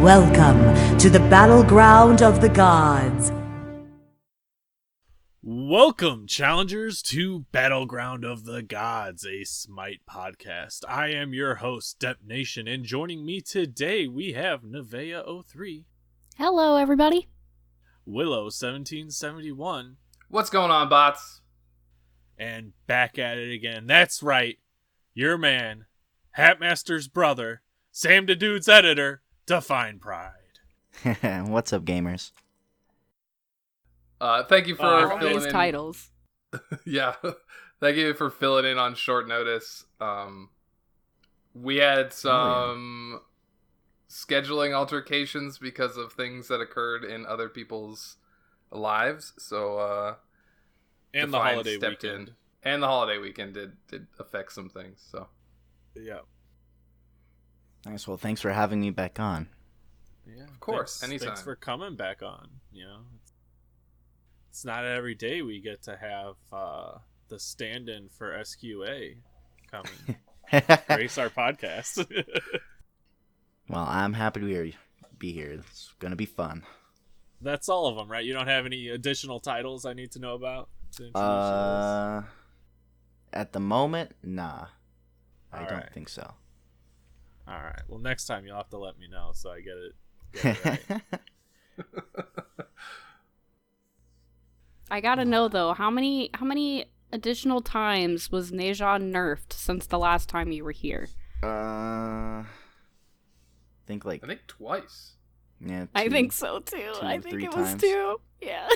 Welcome to the battleground of the gods. Welcome, challengers, to Battleground of the Gods, a Smite podcast. I am your host, Dep Nation, and joining me today we have Nevea03. Hello, everybody. Willow1771. What's going on, bots? And back at it again. That's right, your man, Hatmaster's brother, Sam the Dude's editor, DefinePride. What's up, gamers? Thank you for filling these in. titles. Yeah, thank you for filling in on short notice. We had some scheduling altercations because of things that occurred in other people's lives. So, And the Define holiday stepped weekend. in. And the holiday weekend did affect some things. So, Yeah. Nice. Well, thanks for having me back on. Yeah, of course, anytime. Thanks for coming back on. You know, it's not every day we get to have the stand-in for SQA coming grace our podcast. Well, I'm happy to be here. It's gonna be fun. That's all of them, right? You don't have any additional titles I need to know about to introduce you At the moment, nah. I All don't right. think so. All right. Well, next time you'll have to let me know so I get it right. I gotta know though, how many additional times was Neja nerfed since the last time you were here? I think I think twice. yeah. I think so too. I think 3 it was times. 2. Yeah.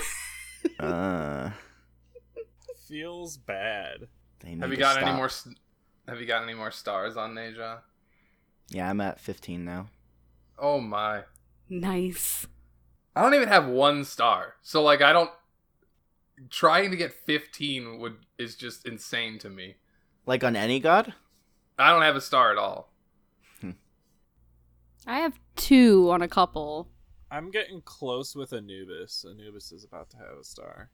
Feels bad. They need Have you to gotten any stop. more? Have you gotten any more stars on Neja? Yeah, I'm at 15 now. Oh my! Nice. I don't even have 1 star. So like, I don't. Trying to get 15 is just insane to me. Like on any god? I don't have a star at all. I have 2 on a couple. I'm getting close with Anubis. Anubis is about to have a star.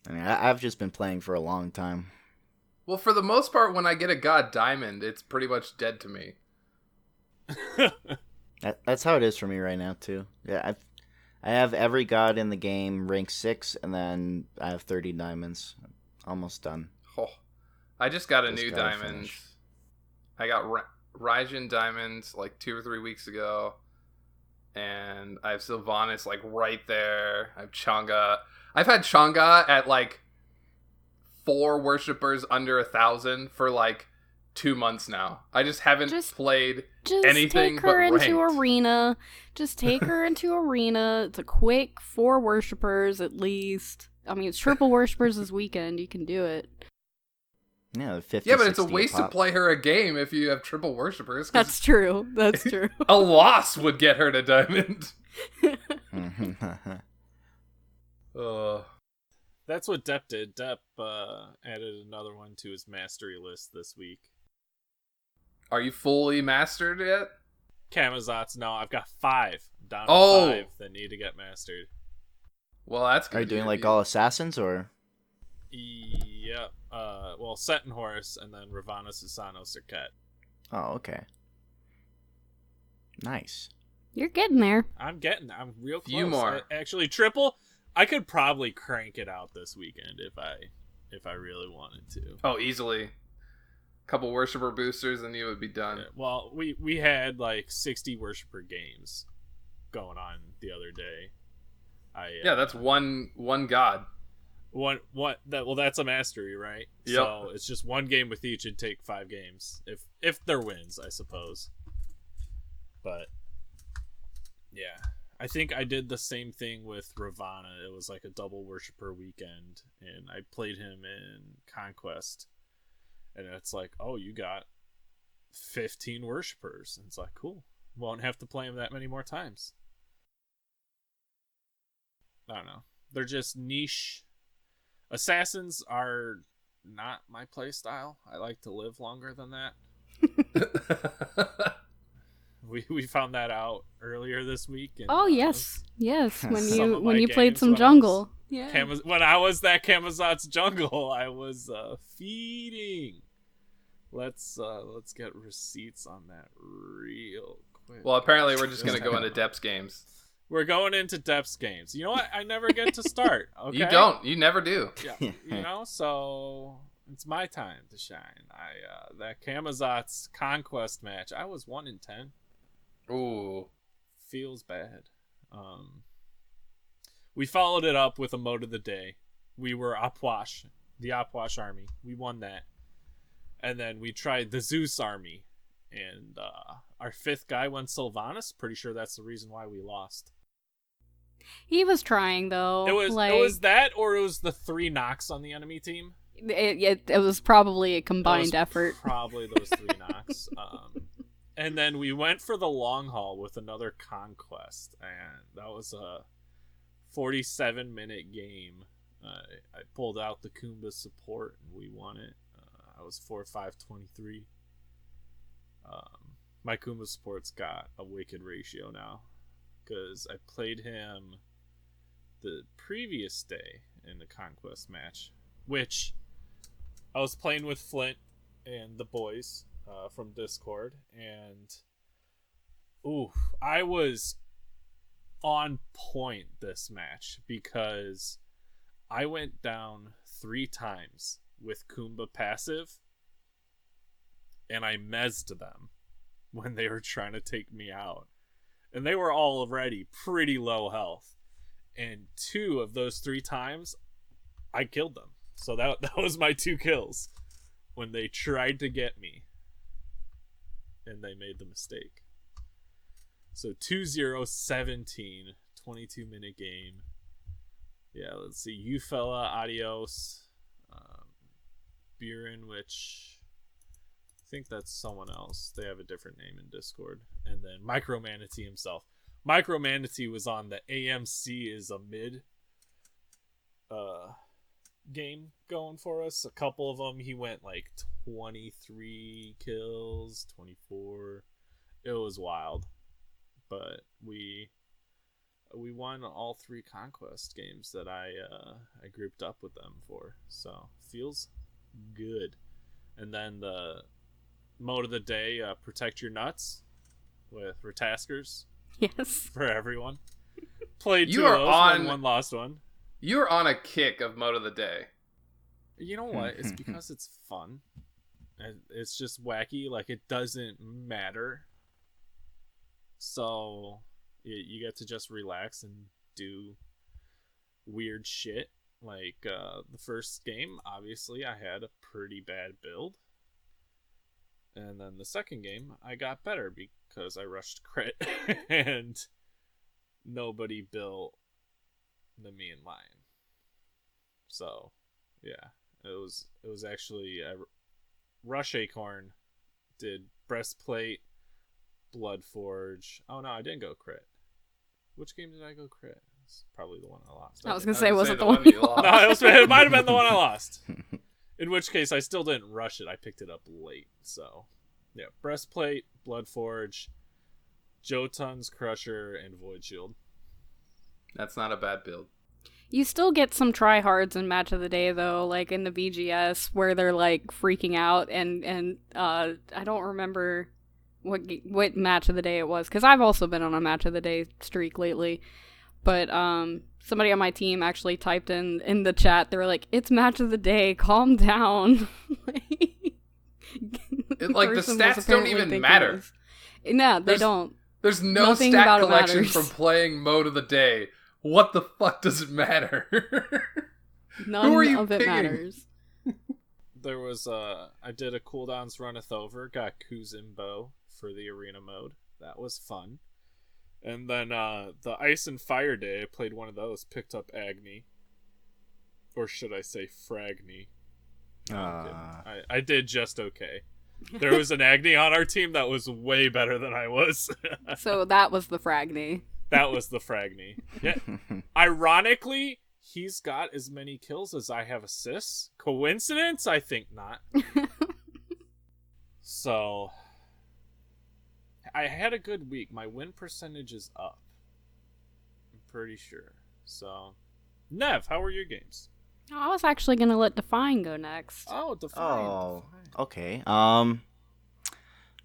I mean, I've just been playing for a long time. Well, for the most part, when I get a god diamond, it's pretty much dead to me. That's how it is for me right now too. Yeah, I have every god in the game rank 6, and then I have 30 diamonds. Almost done. Oh, I just got a Just new gotta diamond. finish. I got Raijin diamonds like 2 or 3 weeks ago, and I have Sylvanas like right there. I have Chang'e. I've had Chang'e at like 4 worshippers under 1,000 for like 2 months now. I just haven't played Just anything take her but into ranked. arena. Just take her into arena. It's a quick 4 worshippers at least. I mean, it's triple worshippers this weekend. You can do it. Yeah, 50. Yeah, but it's a 60 waste to pop. play her a game if you have triple worshippers. 'Cause That's true. That's true. a loss would get her to diamond. That's what Depp did. Depp added another one to his mastery list this week. Are you fully mastered yet? Camazot's, no, I've got 5. Down to Oh. 5 that need to get mastered. Well, that's good. Are you doing like all assassins or? Yep. Well, Set and Horus, and then Ravana, Susano, Serket. Oh, okay. Nice. You're getting there. I'm real close. Few more. Actually, triple. I could probably crank it out this weekend if I really wanted to. Oh, easily. Couple worshiper boosters and you would be done. Yeah, well, we had like 60 worshiper games going on the other day. Yeah, that's one god. That's a mastery, right? Yep. So it's just one game with each. It'd take 5 games if they're wins, I suppose. But yeah, I think I did the same thing with Ravana. It was like a double worshiper weekend, and I played him in Conquest. And it's like, oh, you got 15 worshippers. And it's like, cool. Won't have to play him that many more times. I don't know. They're just niche. Assassins are not my play style. I like to live longer than that. We found that out earlier this week. And, Oh yes, yes. Some When of my you played games some when I jungle, yeah. when I was that Camazot's jungle, I was feeding. Let's get receipts on that real Well, apparently we're just gonna go into Depths games. We're going into Depths games. You know what? I never get to start. Okay? You don't. You never do. Yeah. You know, so it's my time to shine. That Kamazot's Conquest match, I was 1-10. Ooh. Feels bad. We followed it up with a mode of the day. We were Apwash, the Apwash army. We won that. And then we tried the Zeus army. And our fifth guy went Sylvanas. Pretty sure that's the reason why we lost. He was trying though. It was that, or it was the 3 knocks on the enemy team. It was probably a combined effort. Probably those 3 knocks. And then we went for the long haul with another Conquest, and that was a 47-minute game. I pulled out the Kumba support, and we won it. I was 4-5-23. My Kumba support's got a wicked ratio now, because I played him the previous day in the Conquest match, which I was playing with Flint and the boys from Discord, and I was on point this match because I went down 3 times with Kumba passive, and I mezzed them when they were trying to take me out. And they were all already pretty low health. And 2 of those 3 times, I killed them. So that was my 2 kills when they tried to get me. And they made the mistake. So 2-0-17, 22-minute game. Yeah, let's see. You fella, adios. Buren, which I think that's someone else. They have a different name in Discord. And then Micro Manatee himself. Micro Manatee was on the AMC is a mid game going for us. A couple of them, he went like 23 kills, 24. It was wild. But we won all 3 Conquest games that I grouped up with them for. So, feels good. And then the mode of the day, protect your nuts with Retaskers. Yes. For everyone. Played 2 You of are those, on- won one, lost one. You're on a kick of mode of the day. You know what? It's because it's fun. And it's just wacky. Like, it doesn't matter. So, you get to just relax and do weird shit. Like, the first game, obviously, I had a pretty bad build. And then the second game, I got better because I rushed crit. And nobody built the me and lion. So, yeah. It was actually Rush Acorn did breastplate, Bloodforge. Oh no, I didn't go crit. Which game did I go crit? It's probably the one I lost. I was gonna say, was it the one you you lost? No, it might have been the one I lost. In which case, I still didn't rush it. I picked it up late. So, yeah, breastplate, Bloodforge, Jotun's Crusher, and Void Shield. That's not a bad build. You still get some tryhards in match of the day though, like in the VGS where they're like freaking out, and I don't remember what match of the day it was, because I've also been on a match of the day streak lately. But somebody on my team actually typed in the chat. They were like, "It's match of the day. Calm down." The stats don't even matter. No, they don't. There's no Nothing stat about it collection matters. from playing mode of the day. What the fuck does it matter? None Who are you of it picking? matters. There was I did a cooldowns runneth over, got Kuzimbo for the arena mode. That was fun. And then the Ice and Fire Day, I played one of those, picked up Agni. Or should I say Fragni? No, I'm kidding. I did just okay. There was an Agni on our team that was way better than I was. So that was the Fragni. That was the Fragni. Yeah. Ironically, he's got as many kills as I have assists. Coincidence? I think not. So, I had a good week. My win percentage is up. I'm pretty sure. So, Nev, how were your games? I was actually gonna let Define go next. Oh, Define. Oh, okay.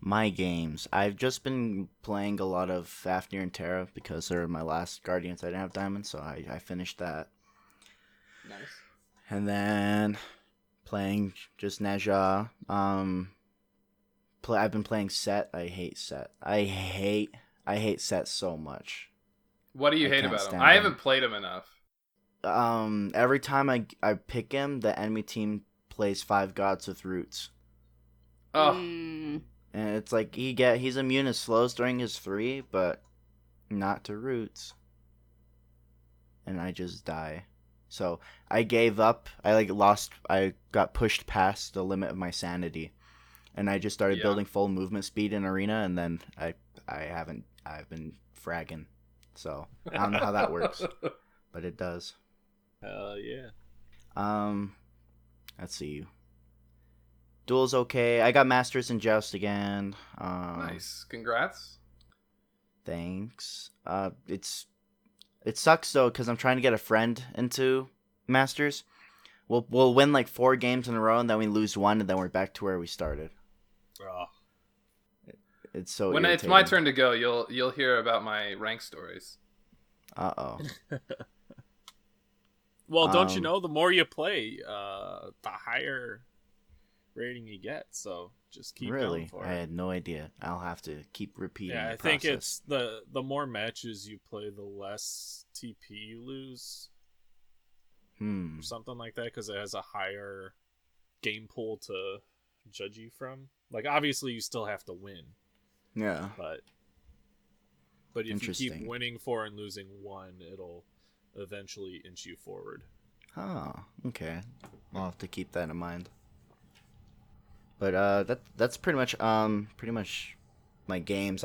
My games. I've just been playing a lot of Fafnir and Terra because they're my last Guardians. I didn't have diamonds, so I finished that. Nice. And then playing just Neja. I've been playing Set. I hate Set. I hate Set so much. What do you I hate can't about him? stand I him. haven't played him enough. Every time I pick him, the enemy team plays 5 gods with roots. Oh, And it's like he's immune to slows during his 3, but not to roots. And I just die. So I gave up. I got pushed past the limit of my sanity. And I just started building full movement speed in arena, and then I've been fragging. So I don't know how that works. But it does. Hell yeah. Let's see. Duel's okay. I got Masters in Joust again. nice. Congrats. Thanks. It sucks though because I'm trying to get a friend into Masters. We'll win like 4 games in a row and then we lose 1 and then we're back to where we started. Oh. It's so When it's irritating. my turn to go, you'll hear about my rank stories. Uh-oh. Well, don't you know, the more you play, the higher rating you get. So just keep going Really? for I it. had no idea. I'll have to keep repeating Yeah, I the think process. it's the more matches you play, the less TP you lose, or something like that, because it has a higher game pool to judge you from. Like, obviously, you still have to win, Yeah. but if you keep Interesting. winning 4 and losing 1, it'll eventually inch you forward. Oh, okay. I'll have to keep that in mind. But that's pretty much my games.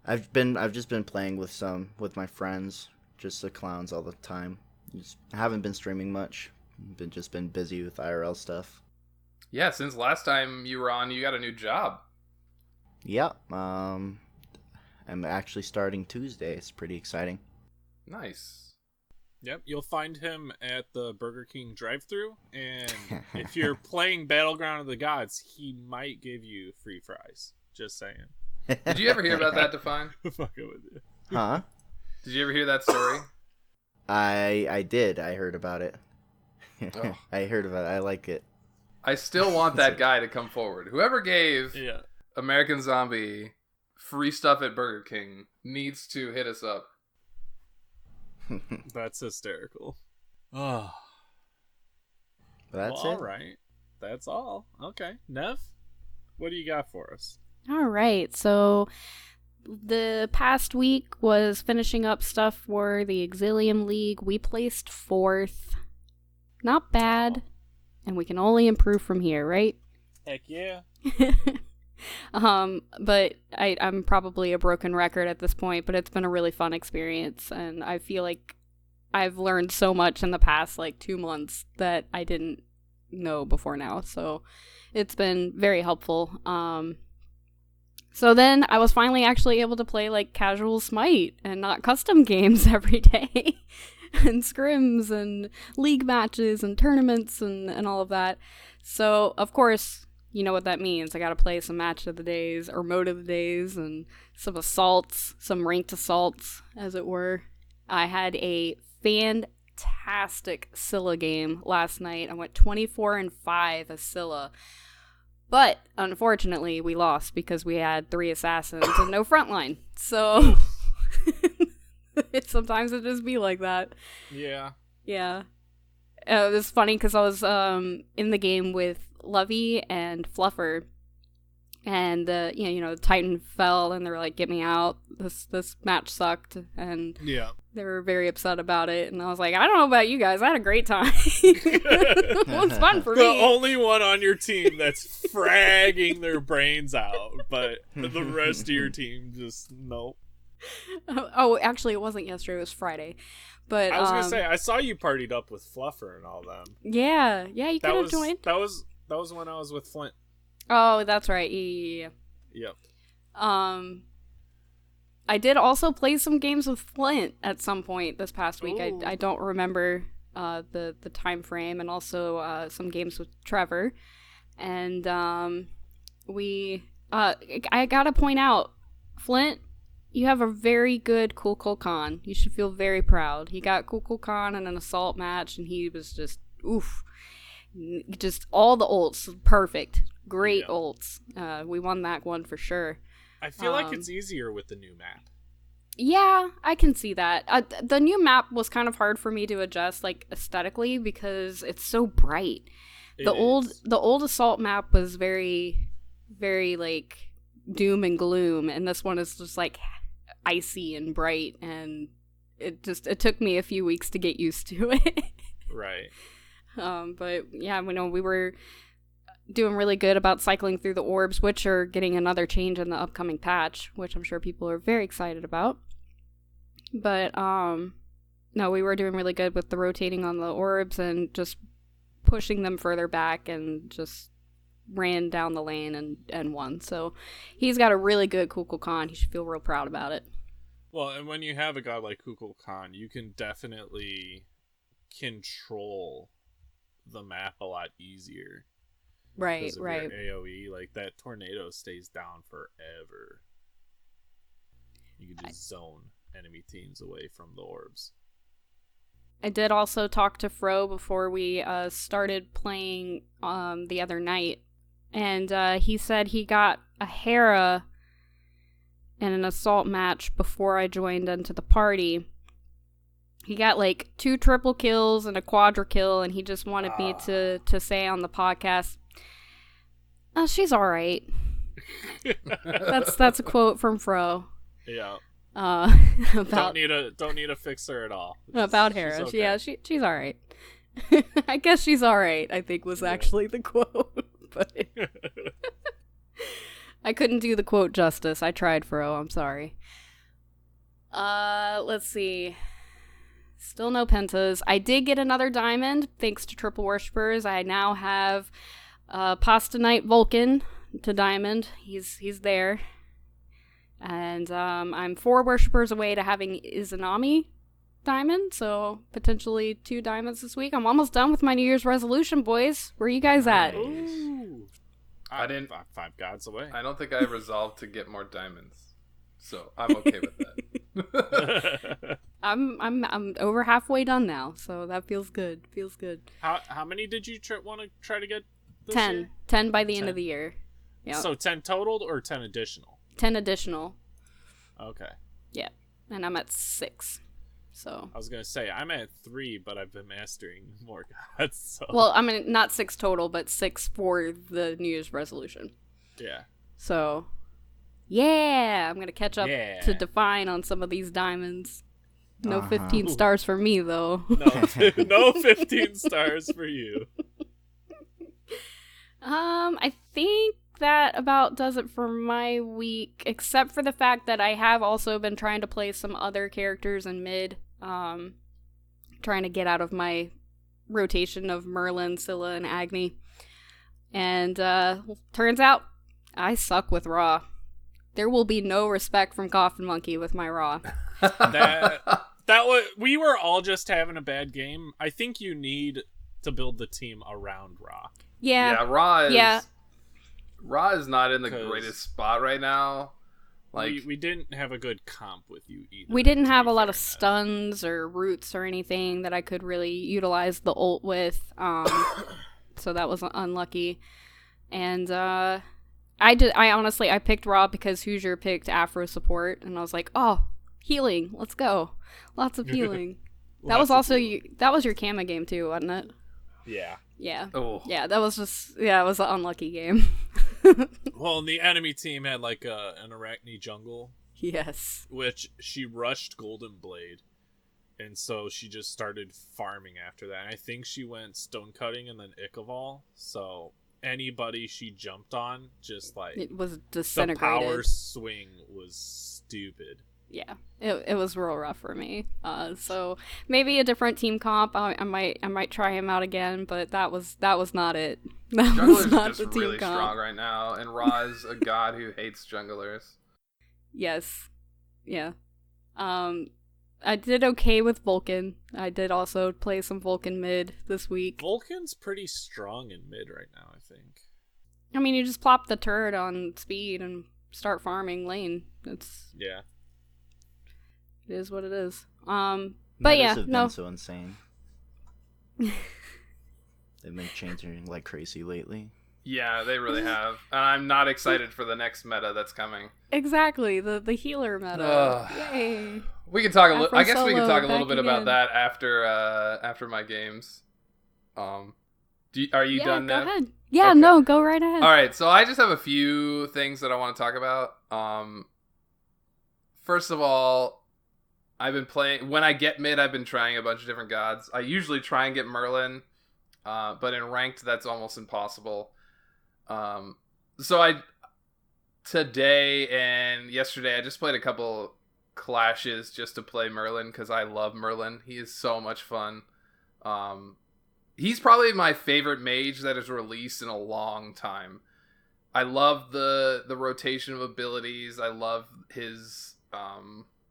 I've just been playing with my friends, just the clowns all the time. I haven't been streaming much. Just been busy with IRL stuff. Yeah, since last time you were on, you got a new job. Yeah. I'm actually starting Tuesday. It's pretty exciting. Nice. Yep, you'll find him at the Burger King drive-thru, and if you're playing Battleground of the Gods, he might give you free fries. Just saying. Did you ever hear about that, Define? Fucking with you. Huh? Did you ever hear that story? I did. I heard about it. Oh. I heard about it. I like it. I still want that guy to come forward. Whoever gave Yeah. American Zombie free stuff at Burger King needs to hit us up. That's hysterical. Oh. That's Well, it. all right. That's all. Okay. Nev, what do you got for us? All right, so the past week was finishing up stuff for the Exilium League. We placed 4th. Not bad. And we can only improve from here, right? Heck yeah. But I'm probably a broken record at this point, but it's been a really fun experience, and I feel like I've learned so much in the past, 2 months that I didn't know before now, so it's been very helpful. So then I was finally actually able to play, casual Smite, and not custom games every day, and scrims, and league matches, and tournaments, and all of that. So, of course, you know what that means. I gotta play some match of the days, or mode of the days, and some assaults, some ranked assaults, as it were. I had a fantastic Scylla game last night. I went 24-5 as Scylla. But, unfortunately, we lost because we had 3 assassins and no frontline. So, sometimes it just be like that. Yeah. Yeah. It was funny because I was in the game with Lovey and Fluffer, and the Titan fell, and they were like, "Get me out! This match sucked," and Yeah. they were very upset about it. And I was like, "I don't know about you guys, I had a great time. It was fun for The me." only one on your team that's fragging their brains out, but the rest of your team just nope. Oh, actually, it wasn't yesterday; it was Friday. But I was gonna say I saw you partied up with Fluffer and all them. yeah, you could have joined. That was when I was with Flint. Oh, that's right. Yeah. Yep. I did also play some games with Flint at some point this past week. Ooh. I don't remember the time frame, and also some games with Trevor, and we I gotta point out, Flint, you have a very good Cool Khan. You should feel very proud. He got Cool Khan in an assault match, and he was just, oof. Just all the ults, perfect. Great ults. We won that one for sure. I feel like it's easier with the new map. Yeah, I can see that. The new map was kind of hard for me to adjust, like, aesthetically, because it's so bright. The old assault map was very, very, like, doom and gloom, and this one is just, like, icy and bright, and it took me a few weeks to get used to it. Right. But yeah, we were doing really good about cycling through the orbs, which are getting another change in the upcoming patch, which I'm sure people are very excited about. But no, we were doing really good with the rotating on the orbs and just pushing them further back, and just ran down the lane and won. So he's got a really good Kukul Khan. He should feel real proud about it. Well, and when you have a guy like Kukul Khan, you can definitely control the map a lot easier. Right. Your AoE, like that tornado stays down forever. You can just zone enemy teams away from the orbs. I did also talk to Fro before we started playing the other night, and he said he got a Hera in an assault match before I joined into the party. He got like 2 triple kills and a quadra kill, and he just wanted me to say on the podcast, "Oh, she's all right." That's a quote from Fro. Yeah. About don't need a fixer at all. About Hera. Okay. Yeah, she's all right. I guess she's all right, I think was actually the quote. But I couldn't do the quote justice. I tried, Fro. I'm sorry. Let's see. Still no pentas. I did get another diamond thanks to Triple Worshippers. I now have Pasta Knight Vulcan to diamond. He's there. And I'm 4 Worshippers away to having Izanami diamond, so potentially 2 diamonds this week. I'm almost done with my New Year's resolution, boys. Where are you guys at? Ooh. I didn't. 5 gods away. I don't think I resolved to get more diamonds, so I'm okay with that. I'm over halfway done now, so that feels good. Feels good. How many did you want to try to get this 10. year? 10 by the end of the year. Yeah. So 10 total or 10 additional? 10 additional. Okay. Yeah. And I'm at 6. So. I was going to say, I'm at 3, but I've been mastering more gods. So. Well, I mean, not 6 total, but 6 for the New Year's resolution. Yeah. So, yeah, I'm going to catch up to Define on some of these diamonds. No 15 stars for me, though. No 15 stars for you. I think that about does it for my week, except for the fact that I have also been trying to play some other characters in mid, trying to get out of my rotation of Merlin, Scylla, and Agni. And turns out I suck with Raw. There will be no respect from Coffin Monkey with my Raw. We were all just having a bad game. I think you need to build the team around Raw. Yeah, Ra is not in the greatest spot right now. Like we didn't have a good comp with you either. We didn't have a lot of stuns or roots or anything that I could really utilize the ult with. So that was unlucky. And I honestly picked Ra because Hoosier picked Afro support, and I was like, oh, healing, let's go, lots of healing. That was also that was your Kama game too, wasn't it? Yeah. Yeah. Oh. Yeah, that was just it was an unlucky game. Well, and the enemy team had like an Arachne jungle. Yes. Which she rushed Golden Blade, and so she just started farming after that. And I think she went stone cutting and then Ikaval. So anybody she jumped on, just like it was disintegrated. The power swing was stupid. Yeah, it was real rough for me. So maybe a different team comp. I might try him out again, but that was not it. That was not just the team really comp. strong right now, and Ra is a god who hates junglers. Yes, yeah. I did okay with Vulcan. I did also play some Vulcan mid this week. Vulcan's pretty strong in mid right now, I think. I mean, you just plop the turret on speed and start farming lane. It is what it is. But Metas yeah, have no. been so insane. They've been changing like crazy lately. Yeah, they really have. And I'm not excited for the next meta that's coming. Exactly, the healer meta. Yay. We can talk Afro I guess we can Solo talk a little bit backing about in. that after my games. Are you done go now? ahead. Yeah, Okay. no, go right ahead. All right, so I just have a few things that I want to talk about. First of all, I've been playing. When I get mid, I've been trying a bunch of different gods. I usually try and get Merlin, but in ranked, that's almost impossible. So today and yesterday, I just played a couple clashes just to play Merlin because I love Merlin. He is so much fun. He's probably my favorite mage that is released in a long time. I love the rotation of abilities. I love his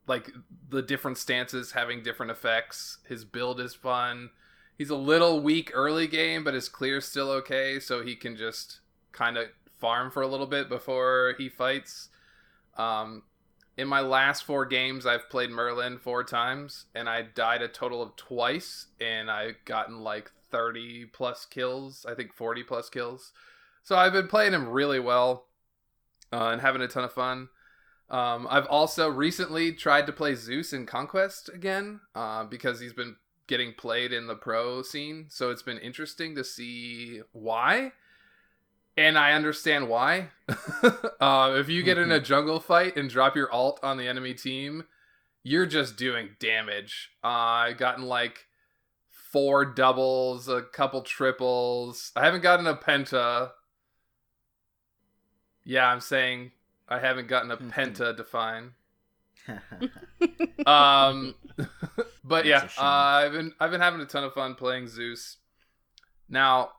like the different stances having different effects. His build is fun. He's a little weak early game, but his clear's still okay, so he can just kind of farm for a little bit before he fights. In my last 4 games, I've played Merlin 4 times, and I died a total of twice, and I've gotten like 30 plus kills, I think 40 plus kills. So I've been playing him really well and having a ton of fun. I've also recently tried to play Zeus in Conquest again because he's been getting played in the pro scene. So it's been interesting to see why. And I understand why. If you get in a jungle fight and drop your ult on the enemy team, you're just doing damage. I've gotten like 4 doubles, a couple triples. I haven't gotten a penta. Yeah, I'm saying I haven't gotten a penta define. But yeah, That's a shame. I've been having a ton of fun playing Zeus. Now,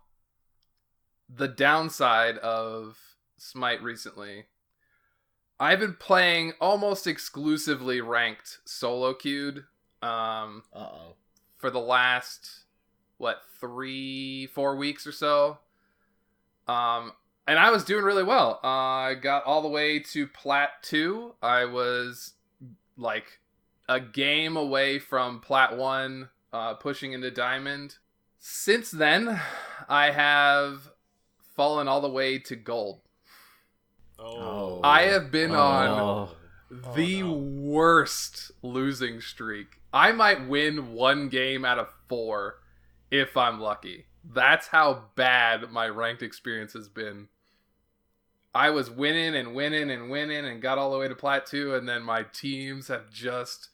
the downside of Smite recently, I've been playing almost exclusively ranked solo queued. For the last 3-4 weeks or so. And I was doing really well. I got all the way to Plat 2. I was like a game away from Plat 1, pushing into Diamond. Since then, I have fallen all the way to Gold. Oh. I have been on no. the worst losing streak. I might win 1 game out of 4 if I'm lucky. That's how bad my ranked experience has been. I was winning and got all the way to Plat 2, and then my teams have just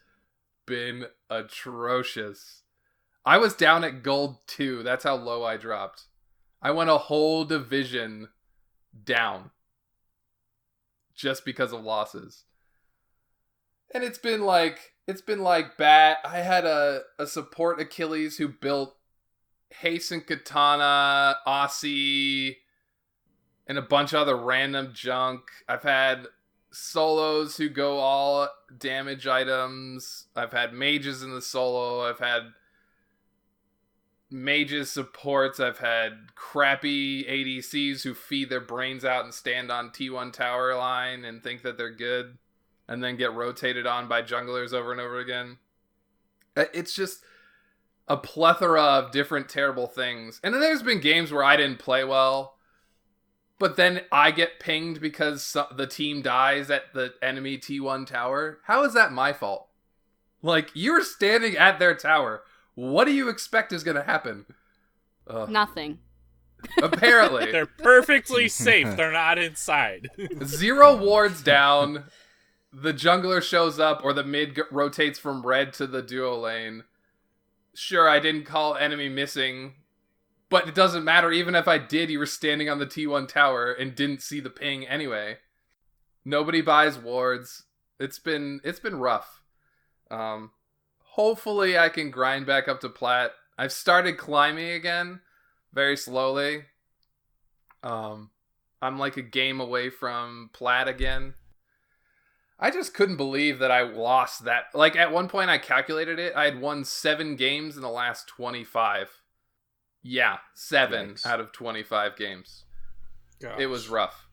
been atrocious. I was down at Gold 2. That's how low I dropped. I went a whole division down just because of losses. And it's been like bad. I had a support Achilles who built Hasten Katana, Aussie, and a bunch of other random junk. I've had solos who go all damage items. I've had mages in the solo. I've had mages supports. I've had crappy ADCs who feed their brains out and stand on T1 tower line and think that they're good and then get rotated on by junglers over and over again. It's just a plethora of different terrible things. And then there's been games where I didn't play well, but then I get pinged because the team dies at the enemy T1 tower. How is that my fault? Like, you're standing at their tower. What do you expect is going to happen? Nothing. Apparently. They're perfectly safe. They're not inside. 0 wards down. The jungler shows up, or the mid rotates from red to the duo lane. Sure, I didn't call enemy missing, but it doesn't matter. Even if I did, you were standing on the T1 tower and didn't see the ping anyway. Nobody buys wards. It's been rough. Hopefully I can grind back up to Plat. I've started climbing again, very slowly. I'm like a game away from Plat again. I just couldn't believe that I lost that. Like, at one point I calculated it. I had won 7 games in the last 25. Yeah, 7 Yikes. out of 25 games. It was rough.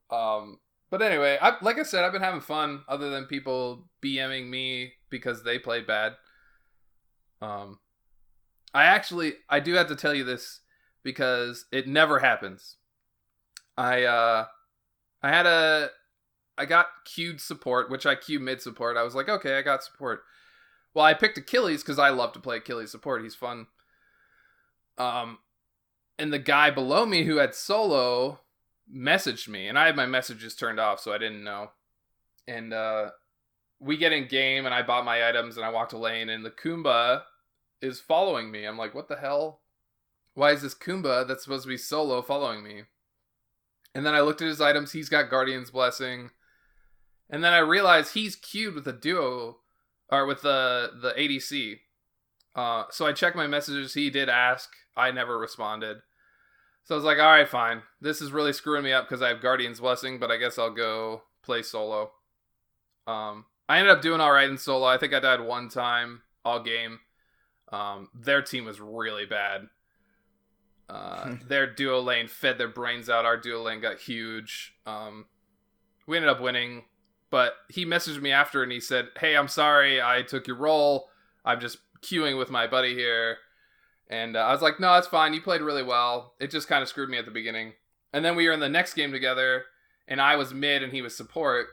But anyway, like I said, I've been having fun other than people BMing me because they played bad. I do have to tell you this because it never happens. I got queued support, which I queue mid support. I was like, okay, I got support. Well, I picked Achilles because I love to play Achilles support. He's fun. And the guy below me who had solo messaged me, and I had my messages turned off, so I didn't know. And we get in game, and I bought my items, and I walked a lane, and the Kumba is following me. I'm like, what the hell? Why is this Kumba that's supposed to be solo following me? And then I looked at his items. He's got Guardian's Blessing. And then I realized he's queued with a duo, or with the ADC. So I checked my messages. He did ask. I never responded. So I was like, all right, fine. This is really screwing me up because I have Guardian's Blessing, but I guess I'll go play solo. I ended up doing all right in solo. I think I died one time all game. Their team was really bad. Their duo lane fed their brains out. Our duo lane got huge. We ended up winning, but he messaged me after and he said, hey, I'm sorry I took your role. I'm just queuing with my buddy here. And I was like, no, it's fine. You played really well. It just kind of screwed me at the beginning. And then we were in the next game together, and I was mid and he was support.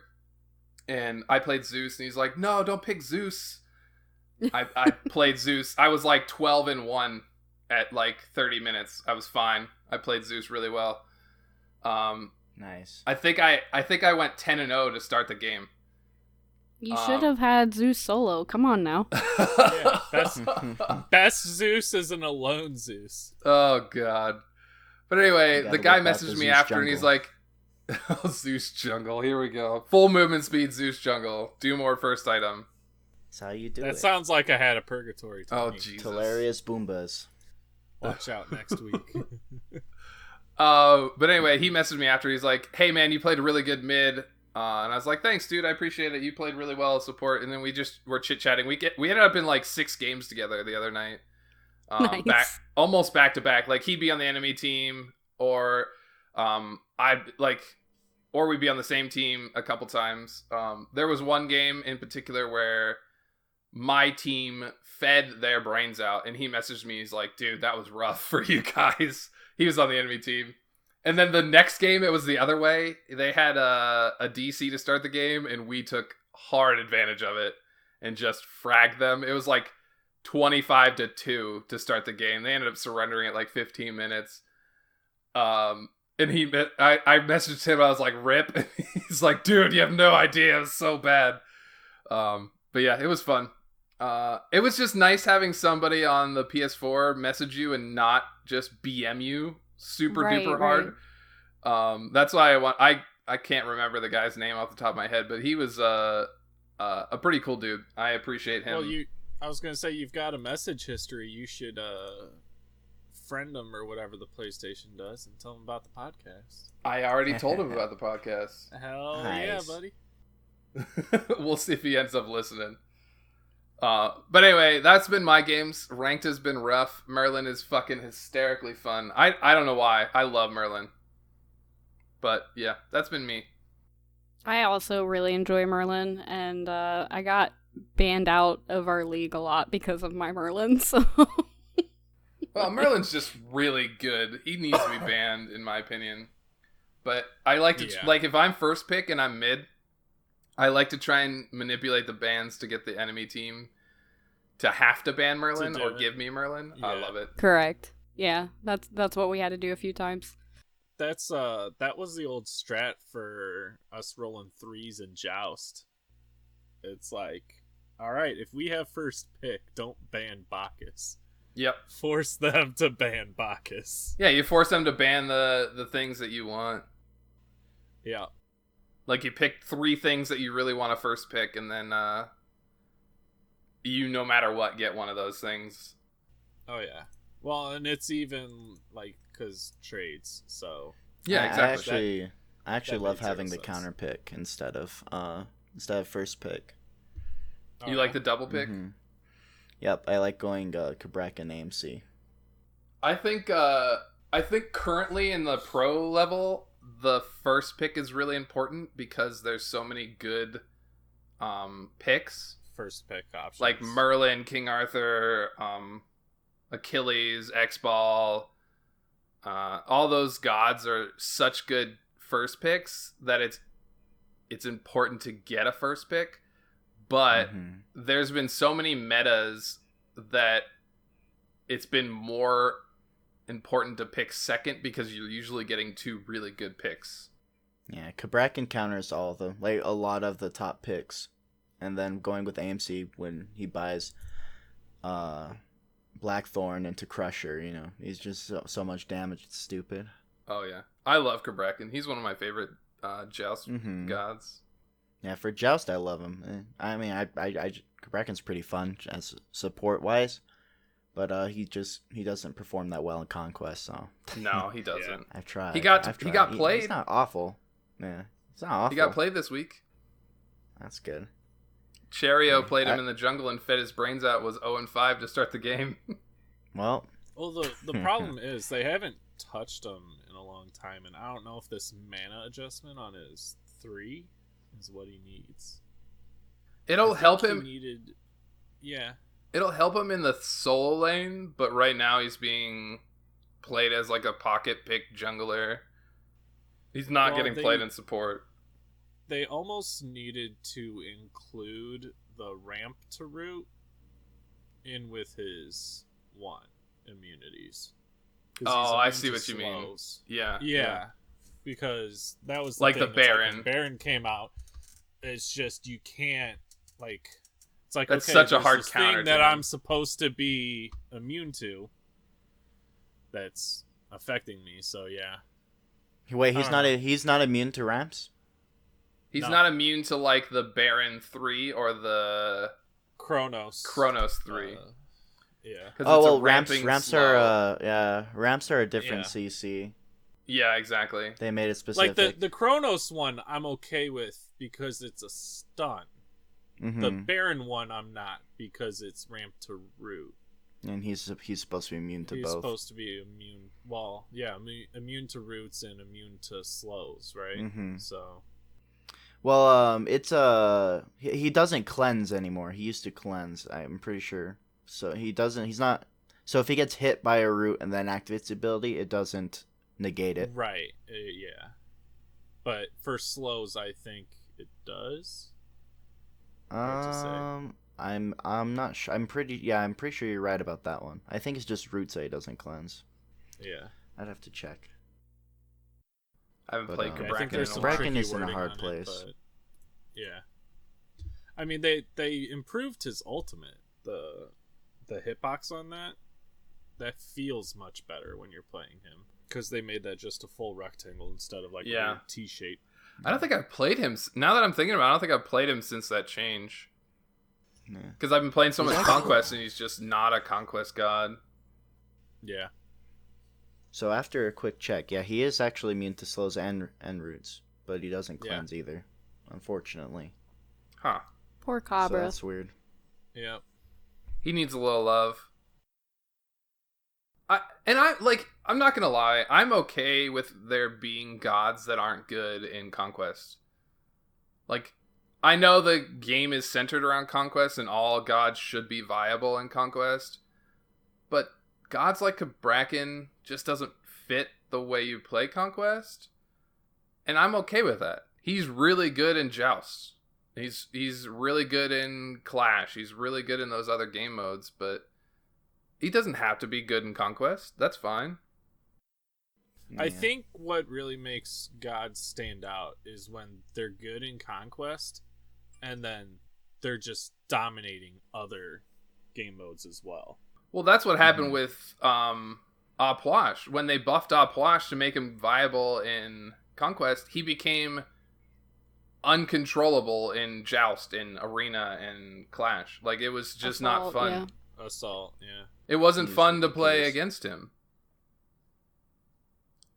And I played Zeus, and he's like, no, don't pick Zeus. I played Zeus. I was like 12-1 at like 30 minutes. I was fine. I played Zeus really well. Nice. I think I went 10-0 to start the game. You should have had Zeus solo. Come on now. Yeah, best Zeus is an alone Zeus. Oh, God. But anyway, the guy whip out messaged the me Zeus after, and he's jungle. like, oh, Zeus jungle. Here we go. Full movement speed, Zeus jungle. Do more first item. That's how you do That it. sounds like I had a Purgatory. Oh, technique. Jesus. Hilarious Boombas. Watch out next week. But anyway, he messaged me after. He's like, hey, man, you played a really good mid. And I was like, thanks, dude. I appreciate it. You played really well as support. And then we just were chit-chatting. We ended up in like 6 games together the other night. Nice. Almost back to back. Like, he'd be on the enemy team, or or we'd be on the same team a couple times. There was one game in particular where my team fed their brains out, and he messaged me. He's like, dude, that was rough for you guys. He was on the enemy team. And then the next game, it was the other way. They had a DC to start the game, and we took hard advantage of it and just fragged them. It was like 25-2 to start the game. They ended up surrendering at like 15 minutes. And I messaged him. I was like, rip. And he's like, dude, you have no idea. It was so bad. But yeah, it was fun. It was just nice having somebody on the PS4 message you and not just BM you super duper hard. That's why I can't remember the guy's name off the top of my head, but he was a pretty cool dude. I appreciate him. Well, I was gonna say, you've got a message history. You should friend him or whatever the PlayStation does and tell him about the podcast. I already told him about the podcast. Hell Nice. yeah, buddy. We'll see if he ends up listening. But anyway, that's been my games. Ranked has been rough. Merlin is fucking hysterically fun. I don't know why. I love Merlin. But yeah, that's been me. I also really enjoy Merlin, and I got banned out of our league a lot because of my Merlin, so... Well, Merlin's just really good. He needs to be banned, in my opinion. But I like to, like, if I'm first pick and I'm mid, I like to try and manipulate the bans to get the enemy team to have to ban Merlin or give me Merlin. Yeah. I love it. Correct. Yeah, that's what we had to do a few times. That was the old strat for us rolling 3s in Joust. It's like, all right, if we have first pick, don't ban Bacchus. Yep. Force them to ban Bacchus. Yeah, you force them to ban the things that you want. Yeah. Like, you pick 3 things that you really want to first pick, and then you, no matter what, get one of those things. Oh, yeah. Well, and it's even, like, because trades, so... Yeah, exactly. I actually love having the sense. counter pick instead of first pick. You like the double pick? Mm-hmm. Yep, I like going Cabrek and AMC. I think I think currently in the pro level, the first pick is really important because there's so many good picks. First pick options. Like Merlin, King Arthur, Achilles, X-Ball. All those gods are such good first picks that it's important to get a first pick. But there's been so many metas that it's been more important to pick second because you're usually getting two really good picks. Yeah, Cabrakan counters all of them, like a lot of the top picks, and then going with AMC when he buys Blackthorn into Crusher. You know, he's just so much damage. It's stupid. Oh yeah, I love Cabrakan. He's one of my favorite Joust gods. Yeah, for Joust, I love him. I mean, I Cabrakan's pretty fun as support wise. But he doesn't perform that well in Conquest, so no, he doesn't. Yeah. I've tried. He got played. He's not awful. Yeah, he's not awful. He got played this week. That's good. Cherio played him in the jungle and fed his brains out. Was 0-5 to start the game. Well, the problem is they haven't touched him in a long time, and I don't know if this mana adjustment on his 3 is what he needs. It'll help him. Yeah. It'll help him in the solo lane, but right now he's being played as like a pocket pick jungler. He's not getting played in support. They almost needed to include the ramp to root in with his 1 immunities. Oh, I see what you mean. Yeah. Because that was like the thing. Baron. Like Baron came out. It's just you can't like. It's like that's okay, such a hard this counter thing that I'm supposed to be immune to. That's affecting me. So yeah. Wait, he's not immune to ramps? He's not immune to like the Baron 3 or the Kronos 3. Yeah. Oh well, ramps are a different CC. Yeah, exactly. They made it specific. Like the Kronos one, I'm okay with because it's a stun. The Baron one, I'm not because it's ramped to root. And he's supposed to be immune to both. He's supposed to be immune. Well, yeah, immune to roots and immune to slows, right? So. Well, it's he doesn't cleanse anymore. He used to cleanse. I'm pretty sure. So he doesn't. He's not. So if he gets hit by a root and then activates the ability, it doesn't negate it. Right. Yeah. But for slows, I think it does. I'm not sure. I'm pretty sure you're right about that one. I think it's just roots that he doesn't cleanse. Yeah. I'd have to check. I haven't played Cabrakan in a while. Cabrakan is in a hard place. Yeah. I mean, they improved his ultimate. The hitbox on that feels much better when you're playing him because they made that just a full rectangle instead of like a T shape. I don't think I've played him. Now that I'm thinking about it, I don't think I've played him since that change. Because I've been playing so much Conquest, and he's just not a Conquest god. Yeah. So after a quick check, he is actually immune to slows and roots, but he doesn't cleanse either, unfortunately. Huh. Poor Cabra. So that's weird. Yep. He needs a little love. I'm not gonna lie, I'm okay with there being gods that aren't good in Conquest. Like, I know the game is centered around Conquest and all gods should be viable in Conquest, but gods like Cabrakan just doesn't fit the way you play Conquest, and I'm okay with that. He's really good in Joust. He's really good in Clash. He's really good in those other game modes, but he doesn't have to be good in Conquest. That's fine. Yeah. I think what really makes gods stand out is when they're good in Conquest, and then they're just dominating other game modes as well. Well, that's what happened with Aplash. When they buffed Aplash to make him viable in Conquest, he became uncontrollable in Joust, in Arena, and Clash. Like, it was just not fun. Yeah. Assault, yeah. It wasn't fun to play against him.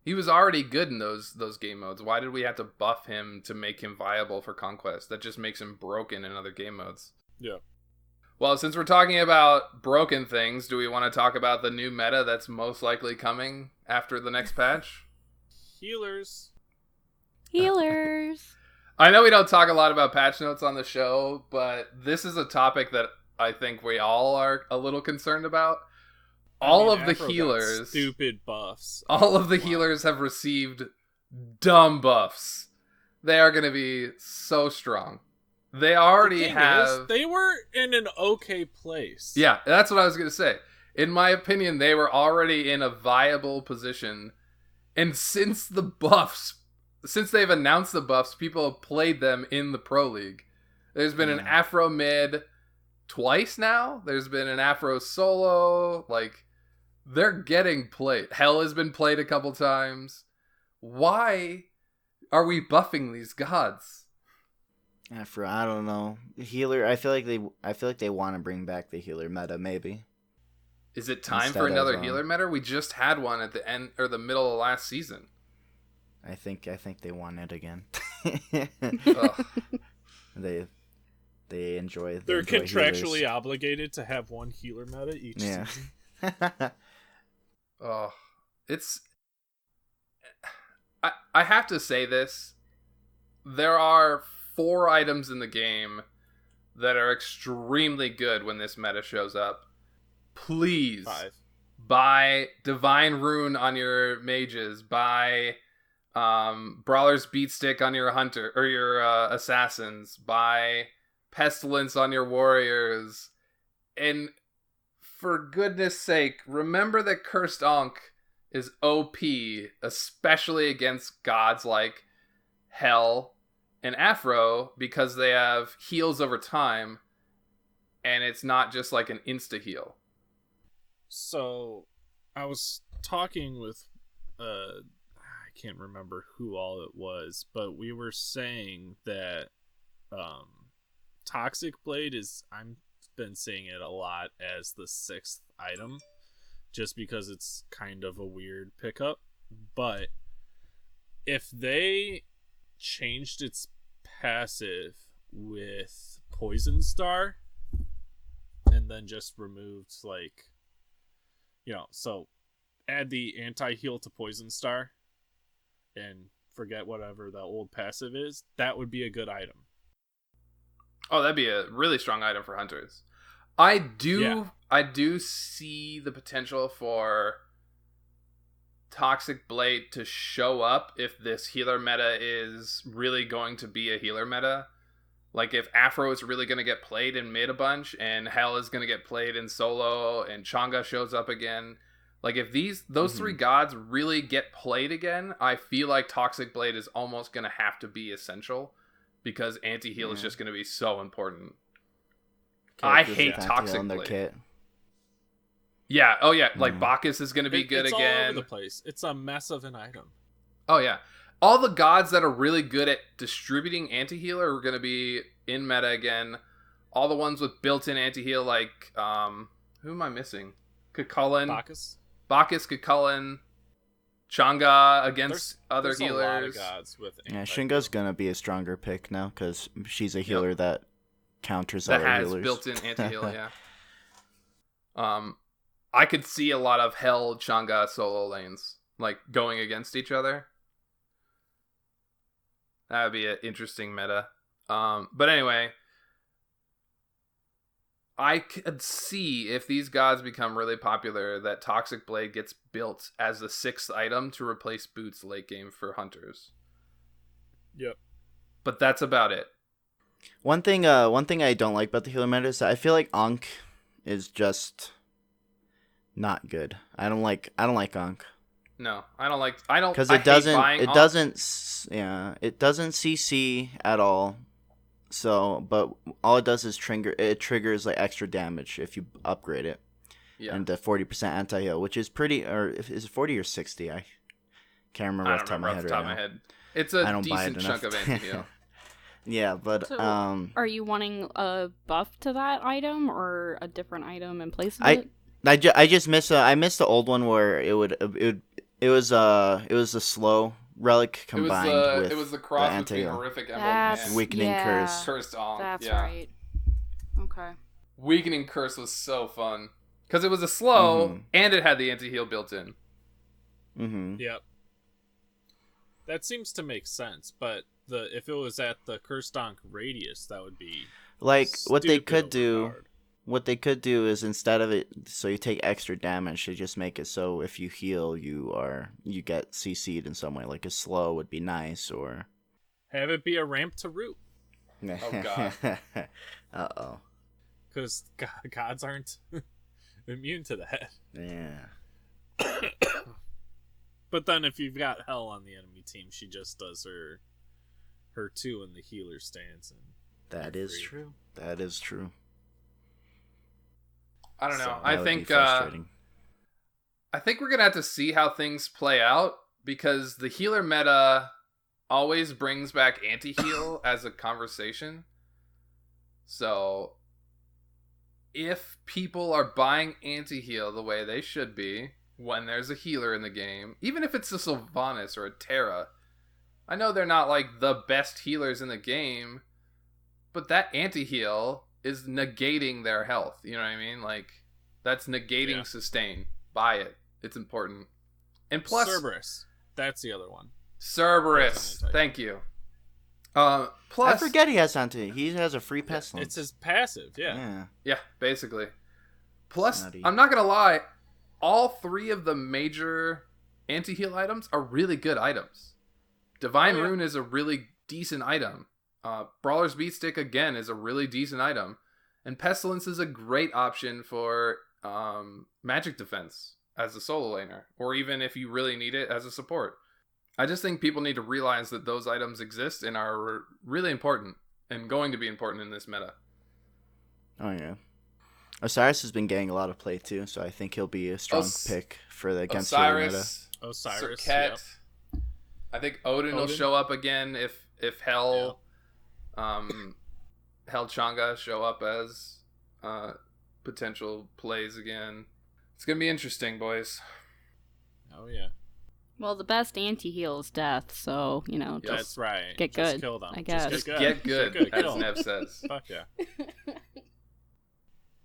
He was already good in those game modes. Why did we have to buff him to make him viable for Conquest? That just makes him broken in other game modes. Yeah. Well, since we're talking about broken things, do we want to talk about the new meta that's most likely coming after the next patch? Healers. Healers. I know we don't talk a lot about patch notes on the show, but this is a topic that I think we all are a little concerned about. All of the Afro got healers, stupid buffs. all of the healers have received dumb buffs. They are going to be so strong. They already have. They were in an okay place. Yeah, that's what I was going to say. In my opinion, they were already in a viable position. And since they've announced the buffs, people have played them in the Pro League. There's been an Afro mid twice now. There's been an Afro solo. Like, they're getting played. Hell has been played a couple times. Why are we buffing these gods? Afro, I don't know. Healer, I feel like they want to bring back the healer meta, maybe. Is it time Instead for another of, healer meta? We just had one at the end or the middle of last season. I think they want it again. Ugh. They enjoy. They're contractually healers. obligated to have one healer meta each season. Oh, it's. I have to say this. There are 4 items in the game that are extremely good when this meta shows up. Please 5. buy Divine Rune on your mages. Buy Brawler's Beatstick on your hunter or your assassins. Buy Pestilence on your warriors. And for goodness sake, remember that Cursed Ankh is OP, especially against gods like Hell and Afro, because they have heals over time, and it's not just like an insta-heal. So, I was talking with, I can't remember who all it was, but we were saying that Toxic Blade I've been seeing it a lot as the 6th item, just because it's kind of a weird pickup. But if they changed its passive with Poison Star and then just removed, like, so add the anti-heal to Poison Star and forget whatever the old passive is, that would be a good item. Oh, that'd be a really strong item for hunters. I do see the potential for Toxic Blade to show up if this healer meta is really going to be a healer meta. Like, if Afro is really going to get played in mid a bunch, and Hell is going to get played in solo, and Chang'e shows up again. Like, if those 3 gods really get played again, I feel like Toxic Blade is almost going to have to be essential, because anti-heal is just going to be so important. I hate Toxic Blade. Kit. Yeah, oh yeah, like Bacchus is going to be good it's again. All over the place. It's a mess of an item. Oh yeah. All the gods that are really good at distributing anti-heal are going to be in meta again. All the ones with built-in anti-heal, like, who am I missing? Cucullin. Bacchus, Cucullin. Chang'e against other there's healers. A lot of gods with Shinga's gonna be a stronger pick now, because she's a healer that counters that other has healers. built-in anti-heal, yeah. I could see a lot of Hell Chang'e solo lanes, like, going against each other. That would be an interesting meta. But anyway, I could see, if these gods become really popular, that Toxic Blade gets built as the 6th item to replace Boots late game for hunters. Yep. But that's about it. One thing I don't like about the healer meta is that I feel like Ankh is just not good. I don't like Ankh. No, I don't because I it doesn't CC at all. So, but all it does is triggers like extra damage if you upgrade it. Yeah. And 40% anti-heal, which is pretty, or is it 40 or 60? I can't remember off the top of my head right now. It's a decent chunk of anti-heal. Yeah, but so, are you wanting a buff to that item or a different item in place of it? I just miss I missed the old one where it was a slow relic combined with it was the cross the between horrific emblem and weakening curse. Cursed Ankh. That's right. Okay. Weakening curse was so fun because it was a slow and it had the anti-heal built in. Mm-hmm. Yep. That seems to make sense, but if it was at the curse donk radius, that would be Like what they could do. overpowered. What they could do is instead of it, so you take extra damage, they just make it so if you heal, you get CC'd in some way. Like a slow would be nice, or Have it be a ramp to root, Oh, God. Uh-oh. because gods aren't immune to that. Yeah. But then if you've got Hell on the enemy team, she just does her 2 in the healer stance. And That is free. true. That is true. I don't know. So I That would be think frustrating. I think we're gonna have to see how things play out because the healer meta always brings back anti-heal as a conversation. So if people are buying anti-heal the way they should be when there's a healer in the game, even if it's a Sylvanas or a Terra, I know they're not like the best healers in the game, but that anti-heal is negating their health. You know what I mean? Like, that's negating sustain. Buy it. It's important. And plus, Cerberus. That's the other one. Cerberus. Thank you. Plus, I forget he has anti. He has a free pestilence. It's his passive, yeah. Yeah, basically. Plus, Nutty. I'm not gonna lie, all 3 of the major anti-heal items are really good items. Divine Oh, yeah. Rune is a really decent item. Brawler's Beatstick, again, is a really decent item. And Pestilence is a great option for magic defense as a solo laner, or even if you really need it as a support. I just think people need to realize that those items exist and are really important and going to be important in this meta. Oh yeah. Osiris has been getting a lot of play too, so I think he'll be a strong pick for the against healer meta. Osiris. Serket. Yep. I think Odin will show up again if Hell Hell Changa show up as potential plays again. It's gonna be interesting, boys. Oh yeah. Well, the best anti-heal is death, so, Yep. That's right. Get Just good, kill them. I guess. Just Get good, as Kill 'em. Nev says. Fuck yeah.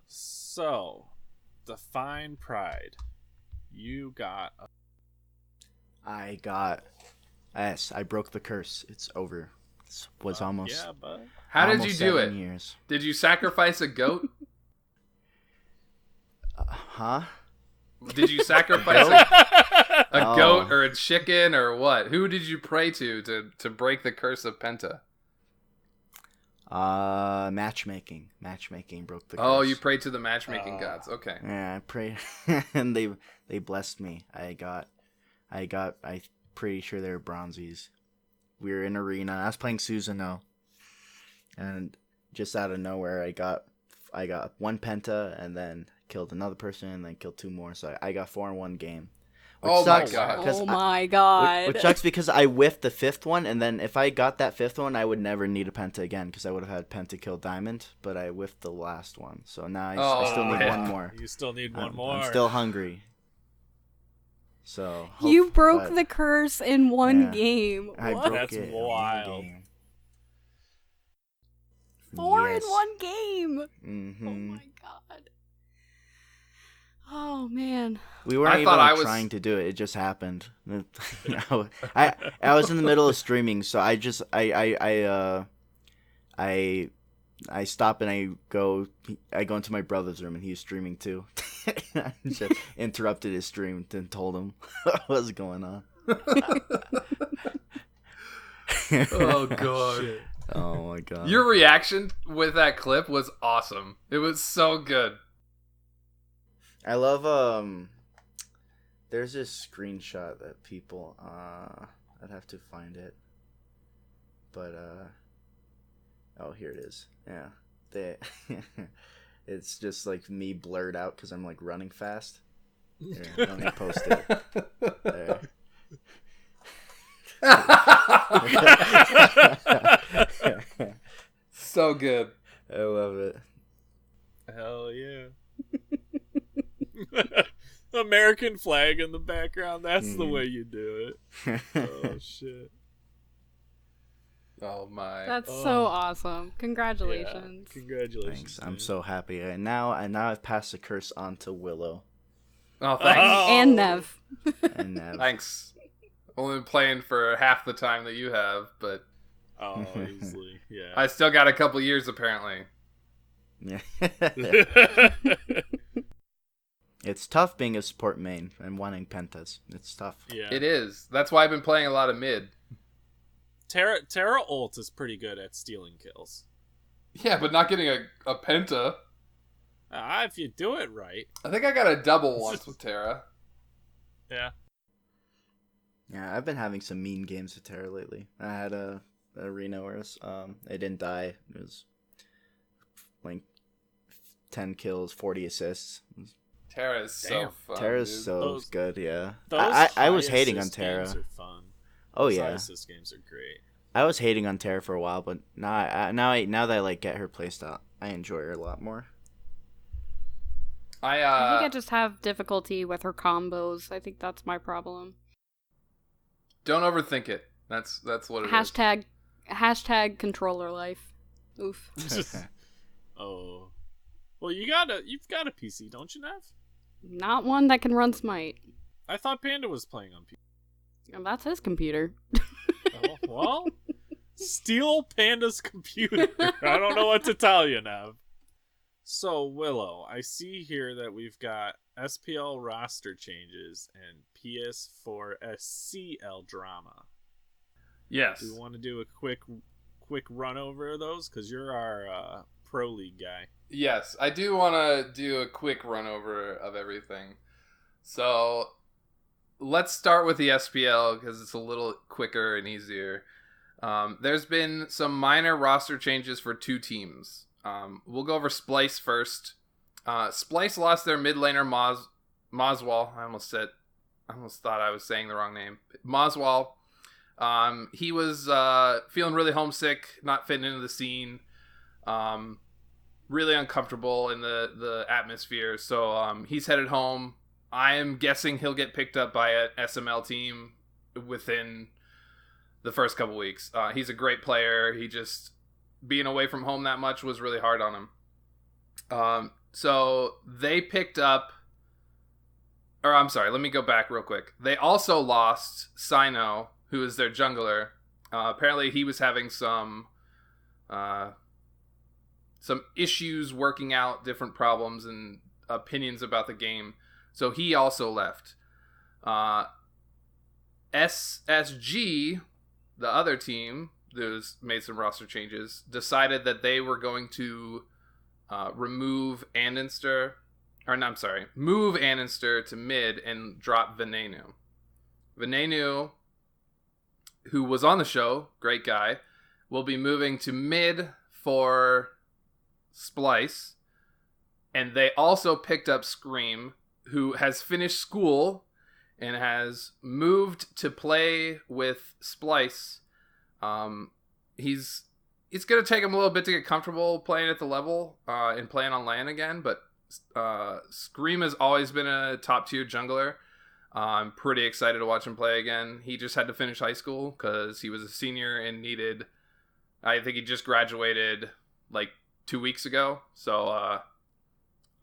So, DefinePride. You got I broke the curse. It's over. It was almost. Yeah, but How did you almost do it? 7 years. Did you sacrifice a goat? Huh? Did you sacrifice a No. goat or a chicken or what? Who did you pray to break the curse of Penta? Matchmaking. Matchmaking broke the curse. Oh, you prayed to the matchmaking gods. Okay. Yeah, I prayed, and they blessed me. I'm pretty sure they were bronzies. We were in arena. I was playing Susanoo, and just out of nowhere, I got 1 penta, and then killed another person, and then killed 2 more. So I got 4 in 1 game. Which Oh my sucks, God. 'cause Oh my god. Which sucks because I whiffed the 5th one, and then if I got that 5th one, I would never need a penta again because I would have had penta kill diamond, but I whiffed the last one. So now I still need man. 1 more. you still need one I'm- more. I'm still hungry. So You broke but- the curse in one Yeah. game. I What? broke That's it in one wild. game. 4 Yes. in one game. Oh Mm-hmm. my god. Oh man. We weren't I even thought I was- trying to do it. It just happened. I was in the middle of streaming, so I stop and I go into my brother's room, and he's streaming too. I just interrupted his stream and told him what was going on. Oh god. Shit. Oh my god. Your reaction with that clip was awesome. It was so good. I love there's this screenshot that people I'd have to find it. But oh, here it is. Yeah. It's just like me blurred out cuz I'm like running fast. Here, let me post it. There. So good. I love it. Hell yeah. American flag in the background. That's the way you do it. Oh shit. Oh my. That's Oh. so awesome. Congratulations. Yeah. Congratulations. Thanks. I'm dude. so happy. And now I've passed the curse on to Willow. Oh, thanks. And Nev. And Thanks. Only been playing for half the time that you have, but Oh, easily. Yeah. I still got a couple years apparently. yeah. It's tough being a support main and wanting pentas. It's tough. Yeah. It is. That's why I've been playing a lot of mid. Terra ult is pretty good at stealing kills. Yeah, but not getting a penta. If you do it right. I think I got a double once with Terra. Yeah. Yeah, I've been having some mean games with Terra lately. I had a arena where I didn't die. It was like 10 kills, 40 assists. Terra is so Damn. fun. Terra's dude. so good, yeah. Those I was high hating on assist Terra. games are fun. Oh Those high yeah, assist games are great. I was hating on Terra for a while, but now that I like get her playstyle, I enjoy her a lot more. I think I just have difficulty with her combos. I think that's my problem. Don't overthink it. That's what it is. Hashtag controller life. Oof. Oh. Well, you've got a PC, don't you, Nev? Not one that can run Smite. I thought Panda was playing on PC. And that's his computer. Oh, well, steal Panda's computer. I don't know what to tell you, Nev. So, Willow, I see here that we've got SPL roster changes and PS4 SCL drama. Yes. Do we want to do a quick run over of those? Because you're our Pro League guy. Yes, I do want to do a quick run over of everything. So, let's start with the SPL because it's a little quicker and easier. There's been some minor roster changes for two teams. We'll go over Splice first. Splice lost their mid laner Moswall. I almost thought I was saying the wrong name. Moswall. He was feeling really homesick, not fitting into the scene. Really uncomfortable in the atmosphere. So he's headed home. I am guessing he'll get picked up by an SML team within the first couple weeks. He's a great player. He just being away from home that much was really hard on him. So they picked up, or I'm sorry, let me go back real quick. They also lost Sino, who is their jungler. Apparently he was having some issues working out different problems and opinions about the game. So he also left. SSG, the other team who's made some roster changes, decided that they were going to move Anninster to mid and drop Venenu. Venenu, who was on the show, great guy, will be moving to mid for Splice. And they also picked up Scream, who has finished school and has moved to play with Splice. It's going to take him a little bit to get comfortable playing at the level and playing on LAN again, but Scream has always been a top tier jungler. I'm pretty excited to watch him play again. He just had to finish high school because he was a senior and I think he just graduated like 2 weeks ago. So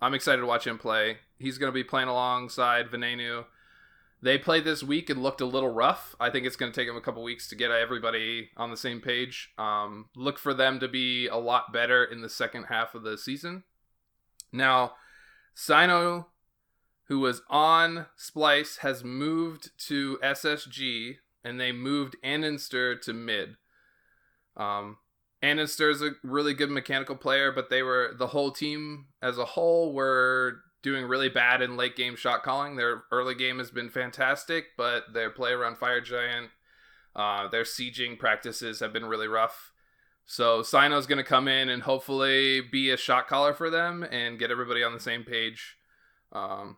I'm excited to watch him play. He's going to be playing alongside Venenu. They played this week and looked a little rough. I think it's going to take them a couple weeks to get everybody on the same page. Look for them to be a lot better in the second half of the season. Now, Sino, who was on Splice, has moved to SSG, and they moved Anninster to mid. Anninster is a really good mechanical player, but the whole team as a whole were doing really bad in late game shot calling. Their early game has been fantastic, but their play around Fire Giant, their sieging practices have been really rough. So Sino's going to come in and hopefully be a shot caller for them and get everybody on the same page. And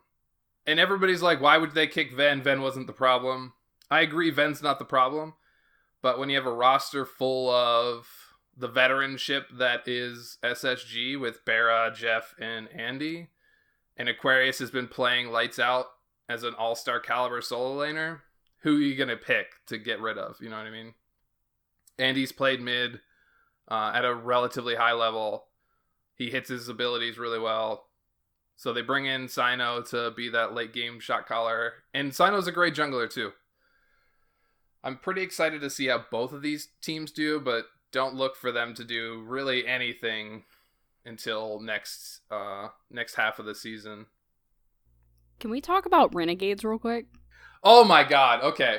everybody's like, why would they kick Ven? Ven wasn't the problem. I agree, Ven's not the problem. But when you have a roster full of the veteranship that is SSG with Barra, Jeff, and Andy, and Aquarius has been playing lights out as an all-star caliber solo laner, who are you going to pick to get rid of? You know what I mean? Andy's played mid at a relatively high level. He hits his abilities really well. So they bring in Sino to be that late game shot caller. And Sino's a great jungler too. I'm pretty excited to see how both of these teams do, but don't look for them to do really anything until next half of the season. Can we talk about Renegades real quick? Oh my god, okay.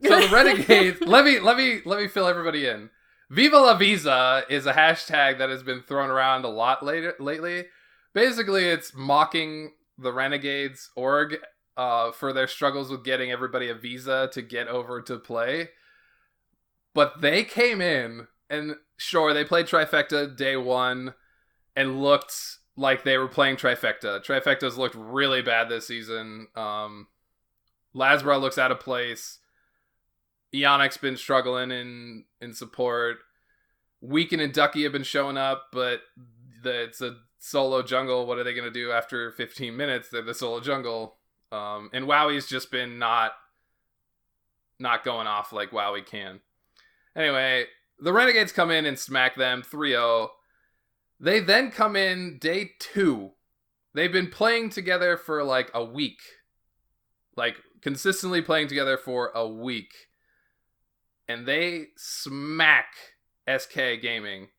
So the Renegades, let me fill everybody in. Viva la Visa is a hashtag that has been thrown around a lot lately. Basically, it's mocking the Renegades org for their struggles with getting everybody a visa to get over to play. But they came in, and sure, they played Trifecta day one and looked like they were playing Trifecta. Trifecta's looked really bad this season. Lasbra looks out of place. Ionic's been struggling in support. Weekend and Ducky have been showing up, but it's a solo jungle. What are they going to do after 15 minutes? They're the solo jungle. And Wowie's just been not going off like Wowie can. Anyway, the Renegades come in and smack them 3-0. They then come in day 2. They've been playing together for like a week. Like, consistently playing together for a week. And they smack SK Gaming,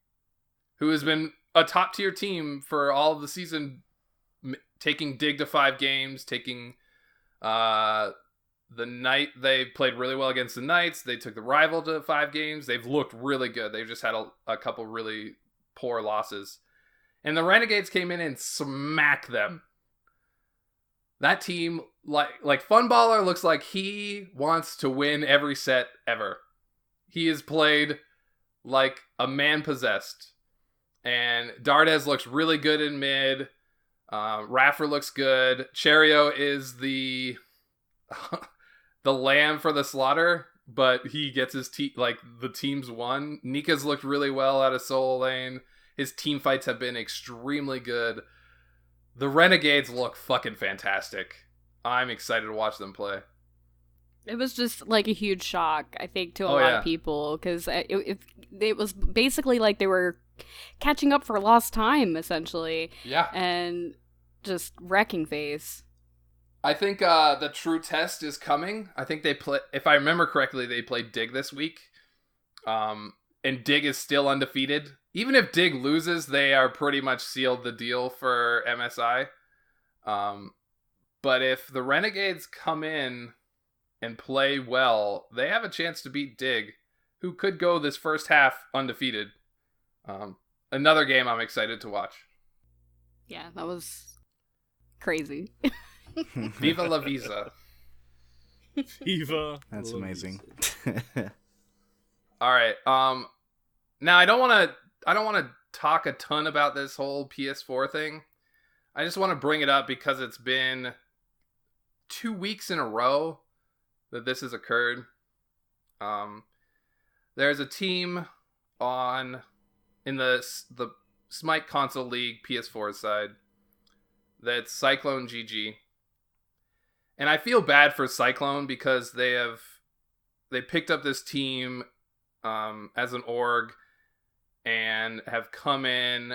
who has been a top tier team for all of the season, taking Dig to 5 games, taking the Knight. They played really well against the Knights. They took the Rival to 5 games. They've looked really good. They've just had a couple really poor losses. And the Renegades came in and smacked them. That team, like Funballer, looks like he wants to win every set ever. He has played like a man possessed. And Dardes looks really good in mid. Raffer looks good. Cherio is the lamb for the slaughter, but he gets his the team's won. Nika's looked really well out of solo lane. His team fights have been extremely good. The Renegades look fucking fantastic. I'm excited to watch them play. It was just like a huge shock, I think, to a lot of people, because it was basically like they were catching up for lost time, essentially. Yeah. And just wrecking face. I think the true test is coming. I think they play, if I remember correctly, they played Dig this week. And Dig is still undefeated. Even if Dig loses, they are pretty much sealed the deal for MSI. But if the Renegades come in and play well, they have a chance to beat Dig, who could go this first half undefeated. Another game I'm excited to watch. Yeah, that was crazy. Viva la Visa. Viva. That's amazing. All right. Now I don't want to talk a ton about this whole PS4 thing. I just want to bring it up because it's been 2 weeks in a row that this has occurred. There's a team in the Smite Console League PS4 side that's Cyclone GG. And I feel bad for Cyclone because they picked up this team as an org and have come in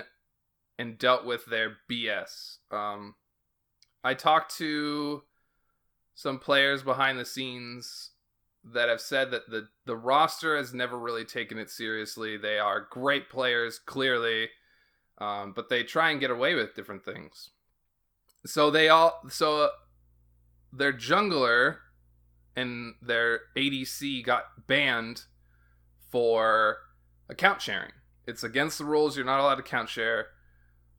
and dealt with their BS. I talked to some players behind the scenes that have said that the roster has never really taken it seriously. They are great players, clearly, but they try and get away with different things. So their jungler and their ADC got banned for account sharing. It's against the rules. You're not allowed to account share.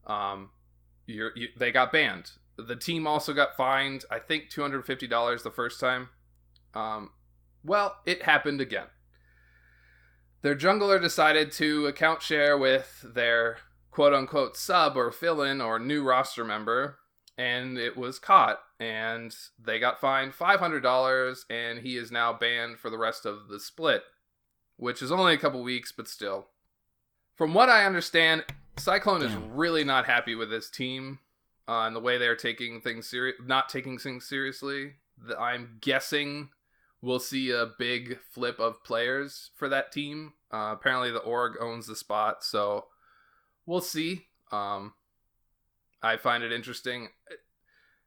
They got banned. The team also got fined, I think, $250 the first time. Well, it happened again. Their jungler decided to account share with their quote-unquote sub or fill-in or new roster member, and it was caught, and they got fined $500, and he is now banned for the rest of the split, which is only a couple weeks, but still. From what I understand, Cyclone is really not happy with this team and the way they're taking things not taking things seriously. I'm guessing we'll see a big flip of players for that team. Apparently the org owns the spot, so we'll see. I find it interesting.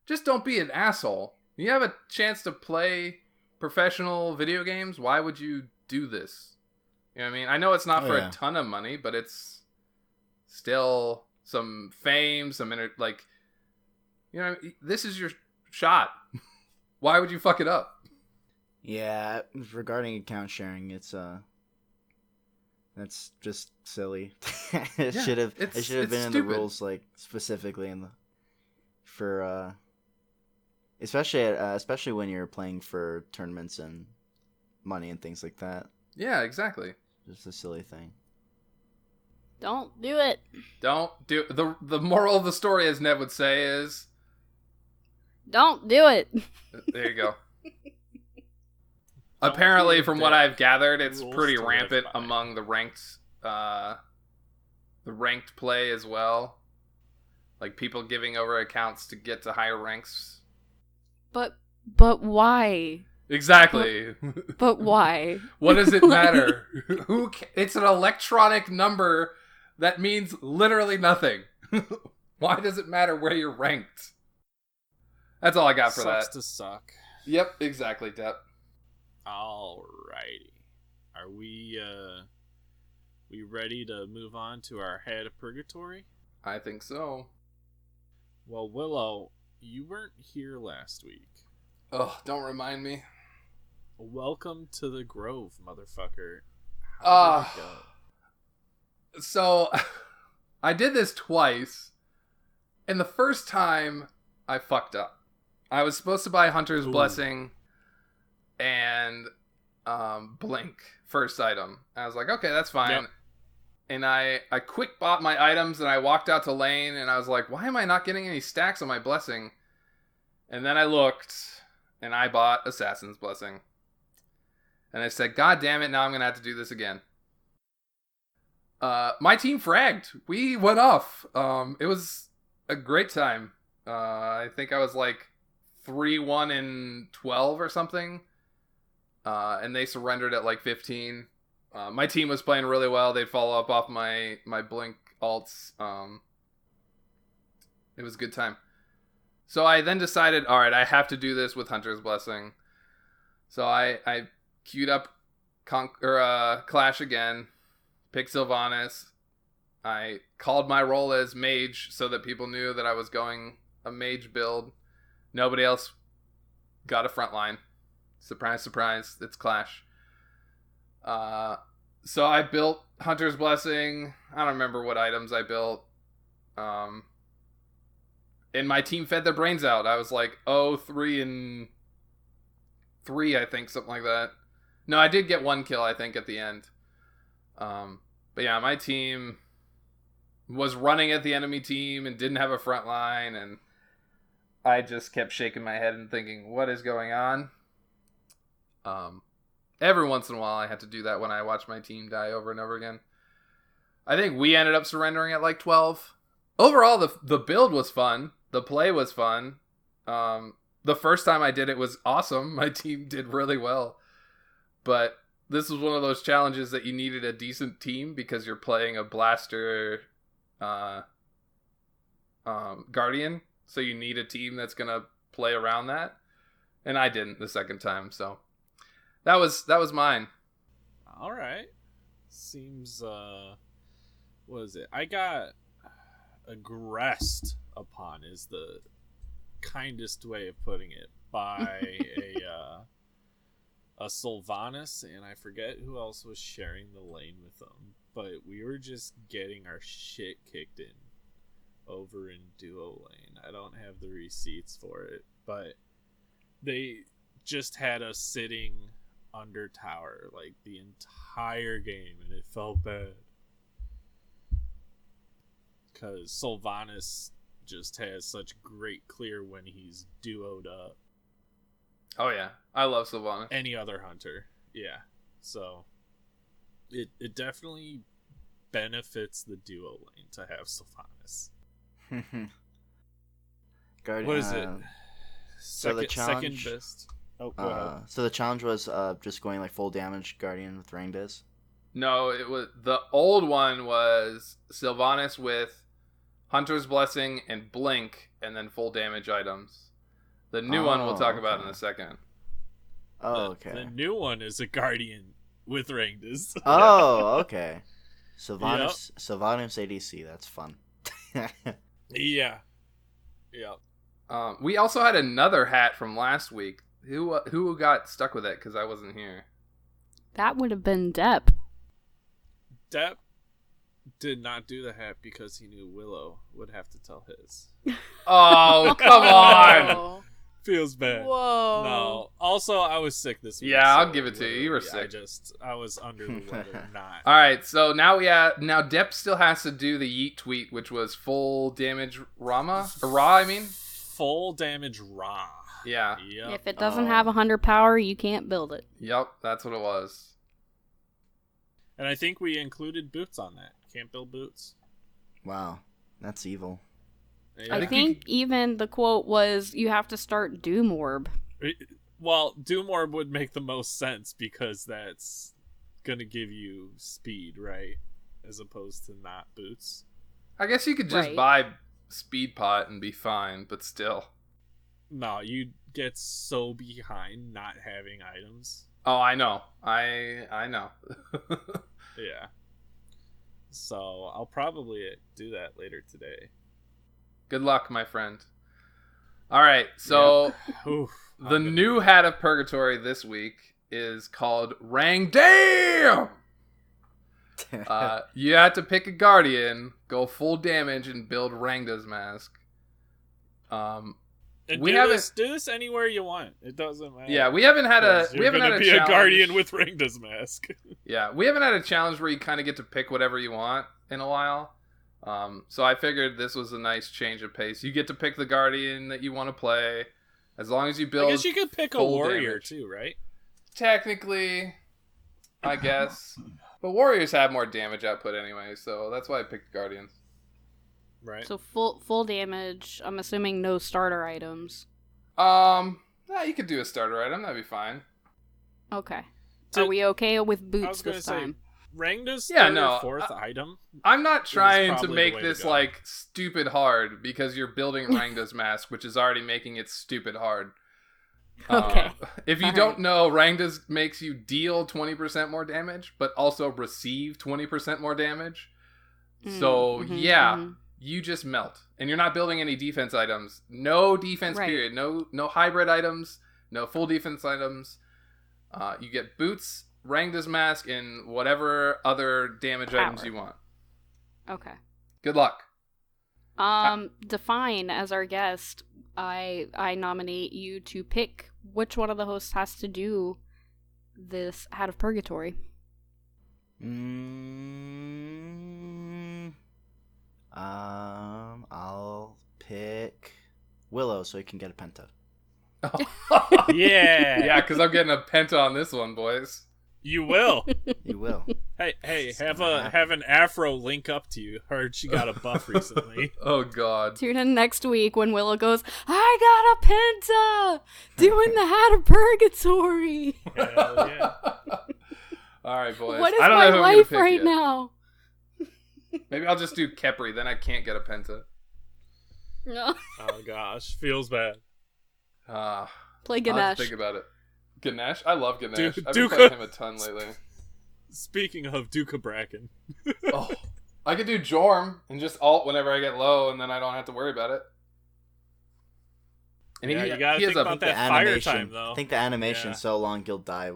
Just don't be an asshole. You have a chance to play professional video games. Why would you do this? You know what I mean? I know it's not for a ton of money, but it's still some fame, this is your shot. Why would you fuck it up? Yeah, regarding account sharing, that's just silly. It should have been stupid. in the rules, like specifically especially when you're playing for tournaments and money and things like that. Yeah, exactly. Just a silly thing. Don't do it. Don't do the moral of the story, as Ned would say, is don't do it. There you go. Apparently, from what I've gathered, it's pretty rampant among the ranked play as well. Like people giving over accounts to get to higher ranks. But why? Exactly. But why? What does it matter? It's an electronic number that means literally nothing. Why does it matter where you're ranked? That's all I got for that. Sucks to suck. Yep, exactly, Depp. Alrighty. Are we ready to move on to our head of Purgatory? I think so. Well, Willow, you weren't here last week. Oh, don't remind me. Welcome to the Grove, motherfucker. So, I did this twice, and the first time, I fucked up. I was supposed to buy Hunter's Blessing and Blink, first item. I was like, okay, that's fine. Yep. And I quick bought my items, and I walked out to lane, and I was like, why am I not getting any stacks on my Blessing? And then I looked, and I bought Assassin's Blessing. And I said, God damn it, now I'm going to have to do this again. My team fragged. We went off. It was a great time. I think I was like 3-1-12 or something. And they surrendered at like 15. My team was playing really well. They'd follow up off my Blink alts. It was a good time. So I then decided, all right, I have to do this with Hunter's Blessing. So I queued up Clash again, picked Sylvanas. I called my role as mage so that people knew that I was going a mage build. Nobody else got a frontline. Surprise, surprise, it's Clash. So I built Hunter's Blessing. I don't remember what items I built. And my team fed their brains out. I was like 3-3, I think, something like that. No, I did get one kill, I think, at the end. But yeah, my team was running at the enemy team and didn't have a front line, and I just kept shaking my head and thinking, what is going on? Every once in a while I had to do that when I watched my team die over and over again. I think we ended up surrendering at like 12. Overall, the build was fun. The play was fun. The first time I did it was awesome. My team did really well. But this was one of those challenges that you needed a decent team because you're playing a Blaster Guardian. So you need a team that's going to play around that. And I didn't the second time, so that was mine. All right. Seems what is it? I got aggressed upon is the kindest way of putting it by a Sylvanas, and I forget who else was sharing the lane with them, but we were just getting our shit kicked in over in duo lane. I don't have the receipts for it, but they just had us sitting under tower like the entire game, and it felt bad because Sylvanas just has such great clear when he's duoed up. Oh yeah, I love Sylvanas. Any other hunter, yeah. So it definitely benefits the duo lane to have Sylvanas. Guardian, what is it? So the challenge, second best. Oh, go ahead. So the challenge was just going like full damage Guardian with Rain Biz. No, it was the old one was Sylvanas with Hunter's Blessing, and Blink, and then full damage items. The new one we'll talk about in a second. Oh, okay. The new one is a Guardian with Rangdas. Oh, okay. Sylvanas ADC, that's fun. Yeah. Yep. We also had another hat from last week. Who got stuck with it because I wasn't here? That would have been Depp. Depp did not do the hat because he knew Willow would have to tell his. Oh, come on! Feels bad. Whoa. No. Also, I was sick this week. Yeah, I'll give it to you. You were sick. I was under the weather. Not. All right, so now Depp still has to do the Yeet tweet, which was full damage Raw. I mean, full damage Raw. Yeah. Yep. If it doesn't have 100 power, you can't build it. Yep, that's what it was. And I think we included boots on that. Can't build boots. Wow, that's evil. Yeah. I think even the quote was, you have to start Doom Orb. Well, Doom Orb would make the most sense because that's gonna give you speed, right? As opposed to not boots. I guess you could just buy Speed Pot and be fine, but still. No, you'd get so behind not having items. Oh, I know. I know. Yeah. So I'll probably do that later today. Good luck, my friend. All right, so Oof, the new hat of Purgatory this week is called Rang Damn! You had to pick a Guardian, go full damage, and build Rangda's Mask. And we do this anywhere you want. It doesn't matter. Yeah, we haven't had a You're gonna be a Guardian with Rangda's Mask. Yeah, we haven't had a challenge where you kind of get to pick whatever you want in a while. So I figured this was a nice change of pace. You get to pick the Guardian that you want to play, as long as you build. I guess you could pick a full warrior damage. too, right? Technically, I guess, but warriors have more damage output anyway, so that's why I picked Guardians. Right. So full damage. I'm assuming no starter items. You could do a starter item. That'd be fine. Okay. So- Are we okay with I was boots gonna this say, time? Rangda's Yeah, third no, or fourth item. I'm not trying to probably the make way to this go. like stupid hard because you're building Rangda's Mask, which is already making it stupid hard. Okay. If you All don't right. know, Rangda's makes you deal 20% more damage, but also receive 20% more damage. So you just melt, and you're not building any defense items. No defense Right. period. No hybrid items. No full defense items. You get boots, Rangda's Mask, and whatever other damage items you want. Okay. Good luck. Define as our guest. I nominate you to pick which one of the hosts has to do this Hat of Purgatory. I'll pick Willow so he can get a penta. Yeah. Yeah, because I'm getting a penta on this one, boys. You will. You will. Hey, have an Afro link up to you. Heard she got a buff recently. Oh, God. Tune in next week when Willow goes, I got a penta! Doing the Hat of Purgatory! Hell yeah. All right, boys. What is I don't my know who I'm gonna life pick right yet. now? Maybe I'll just do Kepri, then I can't get a penta. No. Oh gosh, feels bad. Play I'll have Ganesh. to think about it. Ganesh? I love Ganesh. I've been Duke- playing him a ton lately. Speaking of Duca Bracken, Oh, I could do Jorm and just ult whenever I get low, and then I don't have to worry about it. And Yeah, he you gotta has think a about that fire time, though. I think the animation's Yeah. so long he'll die.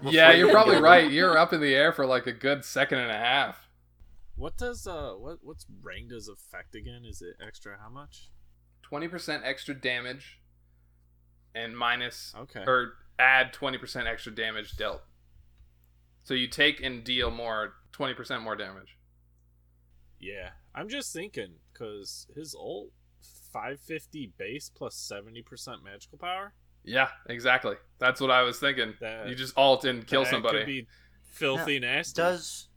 Yeah, you're probably right. You're up in the air for like a good second and a half. what does what's Rangda's effect again? Is it extra? How much? 20% extra damage, and minus Okay. or add 20% extra damage dealt. So you take and deal 20% more damage. Yeah, I'm just thinking because his ult 550 base plus 70% magical power. Yeah, exactly. That's what I was thinking. That- You just ult and kill That somebody. Could be filthy nasty. Does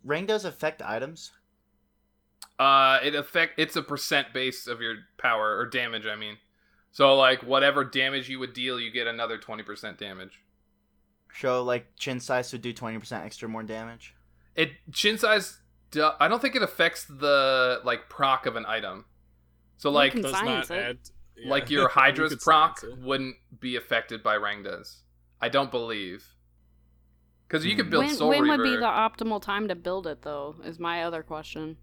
Rangda's affect items? It's a percent base of your power or damage, I mean. So like whatever damage you would deal, you get another 20% damage. So like chin size would do 20% extra more damage. Chin size I don't think it affects the like proc of an item. So like can Does science not it. add. Yeah. like your You Hydra's could proc science it. wouldn't be affected by Rangdas. I don't believe. Because you could build When, Soul when Reaver. would be the optimal time to build it, though, is my other question.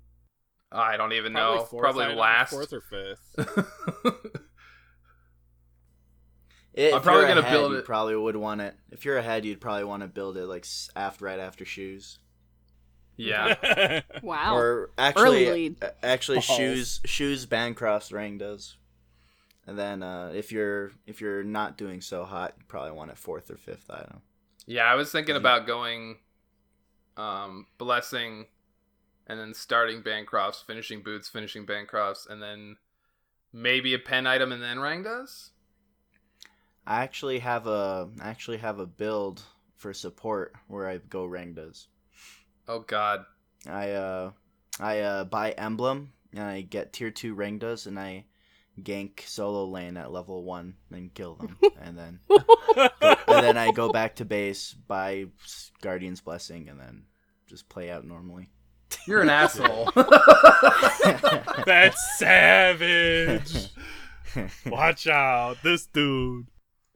I don't even Probably know. fourth Probably item, last. fourth or fifth. If I'm probably you're gonna ahead, build you it. probably would want it. If you're ahead, you'd probably want to build it like right after shoes. Yeah. Wow. Or Early actually, lead. shoes Bancroft's Rang does. And then if you're not doing so hot, you probably want it fourth or fifth item. Yeah, I was thinking about going Blessing and then starting Bancrofts, finishing Boots, finishing Bancrofts, and then maybe a pen item and then Rangdas? I actually have a build for support where I go Rangdas. Oh god. I buy Emblem and I get tier 2 Rangdas and I gank solo lane at level 1 and kill them and then I go back to base, buy Guardian's Blessing and then just play out normally. You're an asshole. That's savage. Watch out, this dude.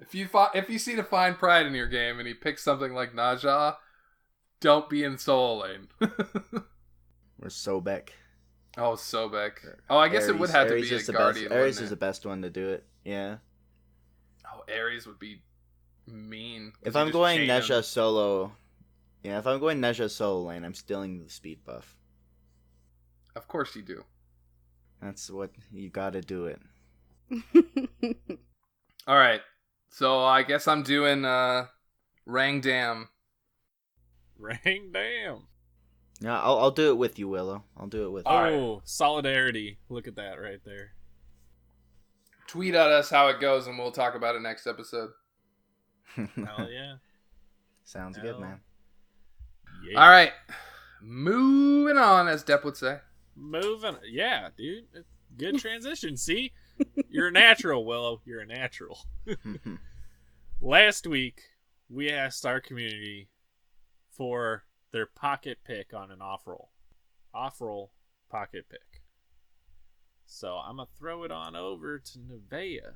If you see DefinePride in your game and he picks something like Naja, don't be in solo lane. Or Sobek. Oh, Sobek. Oh, I guess it would have to be a Guardian. Ares wouldn't is it? the best one to do it. Yeah. Oh, Ares would be mean. If 'cause you I'm just going chain him. Neja solo, if I'm going Neja solo lane, I'm stealing the speed buff. Of course you do. That's what you gotta do it. All right. So I guess I'm doing Rang Dam. Ring damn. Yeah, I'll do it with you, Willow. I'll do it with All right. Oh, solidarity. Look at that right there. Tweet at us how it goes and we'll talk about it next episode. you. Hell yeah. Sounds Hell. good, man. Yeah. All right. Moving on, as Depp would say. Moving. Yeah, dude. Good transition. See? You're a natural, Willow. You're a natural. Last week, we asked our community for their pocket pick on an off-roll. Off-roll pocket pick. So I'm going to throw it on over to Nevaeh.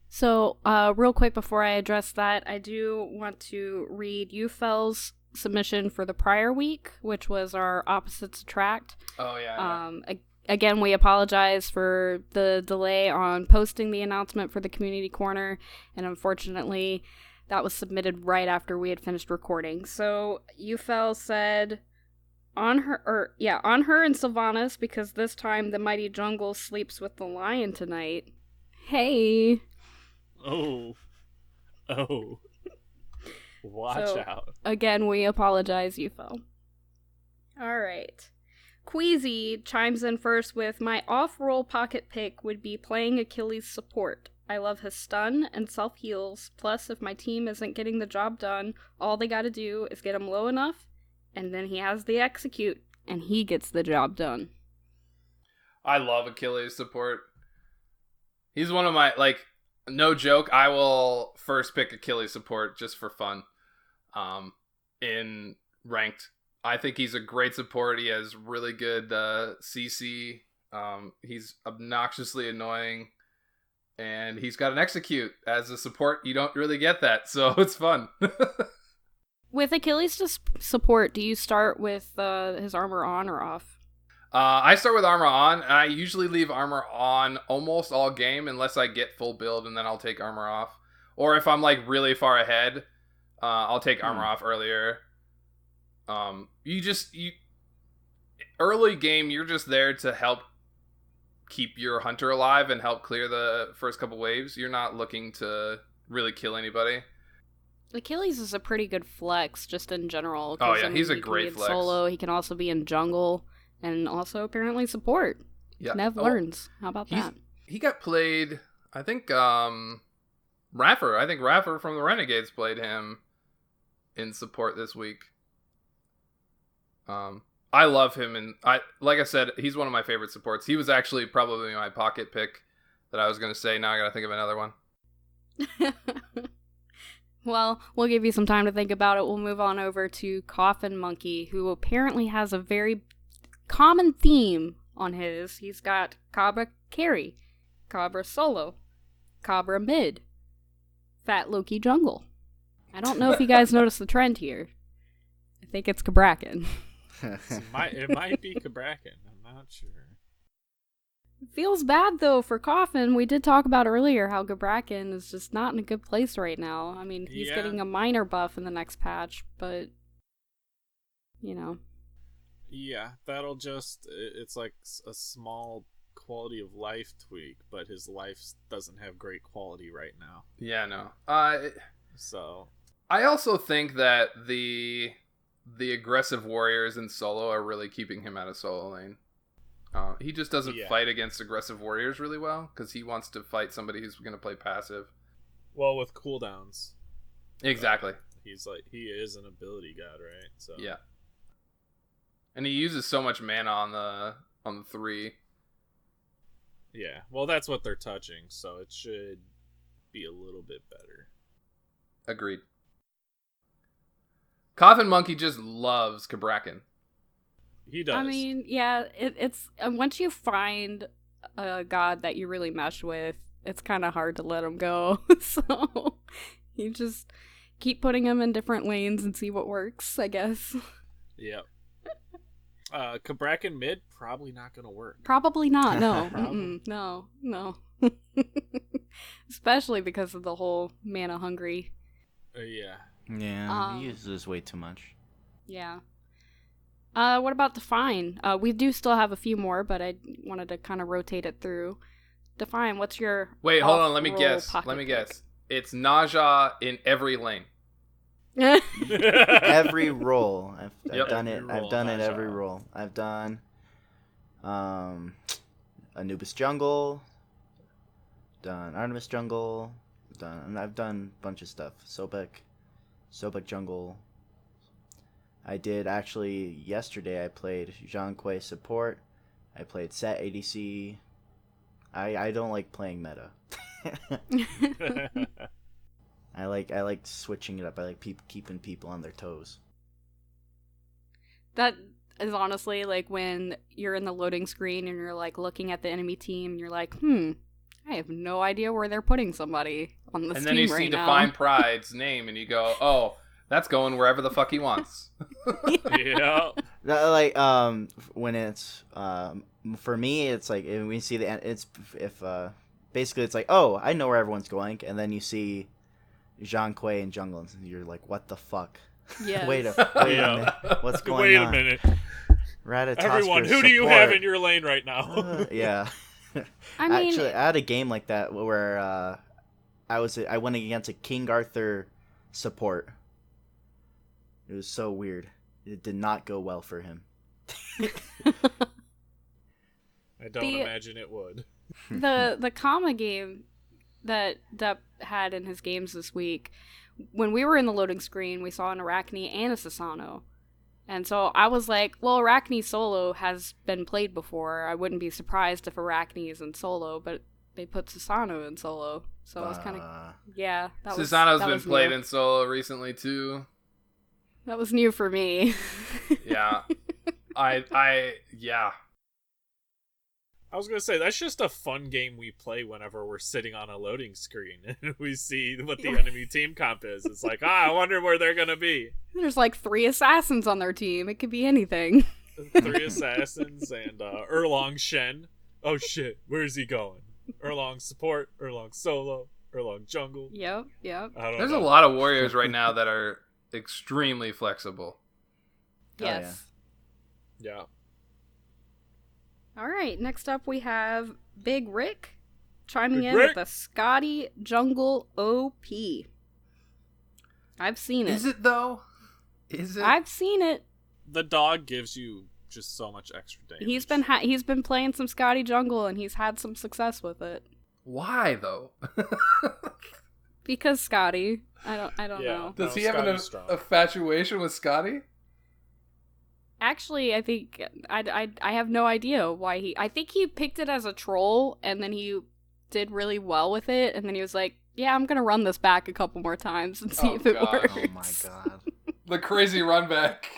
So, real quick before I address that, I do want to read Ufel's submission for the prior week, which was our Opposites Attract. Oh, yeah. Again, we apologize for the delay on posting the announcement for the community corner, and unfortunately, that was submitted right after we had finished recording. So, Ufel said, on her and Sylvanas, because this time the mighty jungle sleeps with the lion tonight. Hey. Oh. Watch So, out. Again, we apologize, Ufel. Alright. Queasy chimes in first with, my off-roll pocket pick would be playing Achilles support. I love his stun and self-heals, plus if my team isn't getting the job done, all they gotta do is get him low enough, and then he has the execute, and he gets the job done. I love Achilles support. He's one of my, like, no joke, I will first pick Achilles support just for fun. In ranked. I think he's a great support. He has really good CC. He's obnoxiously annoying. And he's got an execute. As a support, you don't really get that, so it's fun. With Achilles to support, do you start with his armor on or off? I start with armor on. I usually leave armor on almost all game unless I get full build, and then I'll take armor off. Or if I'm like really far ahead, I'll take armor off earlier. Early game, you're just there to help keep your hunter alive and help clear the first couple waves. You're not looking to really kill anybody. Achilles is a pretty good flex, just in general. Oh, 'cause, yeah, he's a he can great be in flex. Solo, he can also be in jungle, and also apparently support. Yeah, Nev learns. How about that? He got played. I think Raffer. I think Raffer from the Renegades played him in support this week. I love him, and like I said, he's one of my favorite supports. He was actually probably my pocket pick that I was going to say. Now I got to think of another one. Well, we'll give you some time to think about it. We'll move on over to Coffin Monkey, who apparently has a very common theme on his. He's got Cabra carry, Cabra solo, Cabra mid, Fat Loki jungle. I don't know if you guys noticed the trend here. I think it's Cabrakan. It might be Cabrakan. I'm not sure. It feels bad, though, for Coffin. We did talk about earlier how Cabrakan is just not in a good place right now. I mean, he's getting a minor buff in the next patch, but, you know. Yeah, that'll just... It's like a small quality of life tweak, but his life doesn't have great quality right now. Yeah, no. So... I also think that the aggressive warriors in solo are really keeping him out of solo lane. He just doesn't fight against aggressive warriors really well, because he wants to fight somebody who's going to play passive. Well, with cooldowns. Exactly. He is an ability god, right? So yeah. And he uses so much mana on the 3. Yeah. Well, that's what they're touching, so it should be a little bit better. Agreed. Coffin Monkey just loves Cabrakan. He does. I mean, yeah, it's once you find a god that you really mesh with, it's kind of hard to let him go. So you just keep putting him in different lanes and see what works, I guess. Yep. Cabrakan mid, probably not going to work. Probably not, no. No. Especially because of the whole mana hungry. Yeah. Yeah, he uses way too much. Yeah. What about Define? We do still have a few more, but I wanted to kind of rotate it through. Define, what's your... Wait, hold on, let me guess. It's Naja in every lane. Every role. I've done it. I've done it Naja. every role. I've done Anubis jungle, done Artemis jungle, I've done a bunch of stuff. Sobek jungle. I did actually yesterday. I played Zhang Kuei support. I played Set ADC. I don't like playing meta. I like switching it up. I like keeping people on their toes. That is honestly like when you're in the loading screen and you're like looking at the enemy team and you're like, I have no idea where they're putting somebody on this team right now. And then you see DefinePride's name and you go, oh, that's going wherever the fuck he wants. Yeah. Like when it's for me, it's like when we see basically it's like, oh, I know where everyone's going, and then you see Zhang Kuei in jungle, and you're like, what the fuck? Yes. Wait a minute, what's going on? Wait a minute. Ratatosk Everyone, for who do you support. have in your lane right now? Yeah. I mean, actually, I had a game like that where I went against a King Arthur support. It was so weird. It did not go well for him. I don't imagine it would. the Kama game that Depp had in his games this week, when we were in the loading screen, we saw an Arachne and a Sasano. And so I was like, well, Arachne solo has been played before. I wouldn't be surprised if Arachne is in solo, but they put Sasano in solo. So I was kind of, yeah. Sasano's been played new. in solo recently, too. That was new for me. Yeah. Yeah. I was going to say, that's just a fun game we play whenever we're sitting on a loading screen and we see what the enemy team comp is. It's like, I wonder where they're going to be. There's like 3 assassins on their team. It could be anything. 3 assassins and Erlong Shen. Oh shit, where's he going? Erlong support, Erlong solo, Erlong jungle. Yep. There's a lot of warriors right now that are extremely flexible. Yes. Yeah. All right, next up we have Big Rick chiming Big in Rick. with a Scotty Jungle OP. I've seen it. Is it, though? Is it? I've seen it. The dog gives you just so much extra damage. He's been playing some Scotty Jungle and he's had some success with it. Why, though? Because Scotty. I don't know. Does he have an infatuation with Scotty? Actually, I think I have no idea why I think he picked it as a troll and then he did really well with it and then he was like, yeah, I'm gonna run this back a couple more times and see if it works. Oh my god. The crazy run back.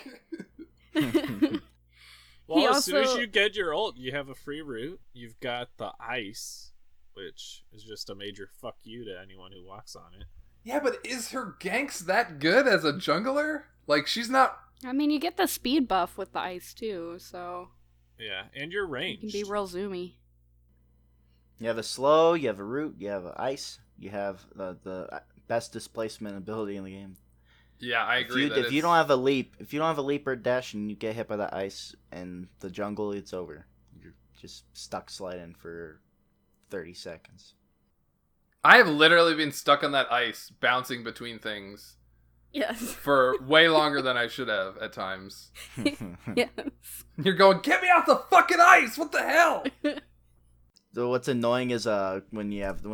Well, as soon as also- you get your ult, you have a free route. You've got the ice, which is just a major fuck you to anyone who walks on it. Yeah, but is her ganks that good as a jungler? Like, she's not... I mean, you get the speed buff with the ice too, so Yeah, and you're you ranged. can be real zoomy. You have a slow, you have a root, you have a ice, you have the best displacement ability in the game. Yeah, I agree. If you don't have a leap, or dash, and you get hit by the ice and the jungle, it's over. You're just stuck sliding for 30 seconds. I have literally been stuck on that ice, bouncing between things Yes. for way longer than I should have at times. Yes. You're going, get me off the fucking ice! What the hell? So what's annoying is when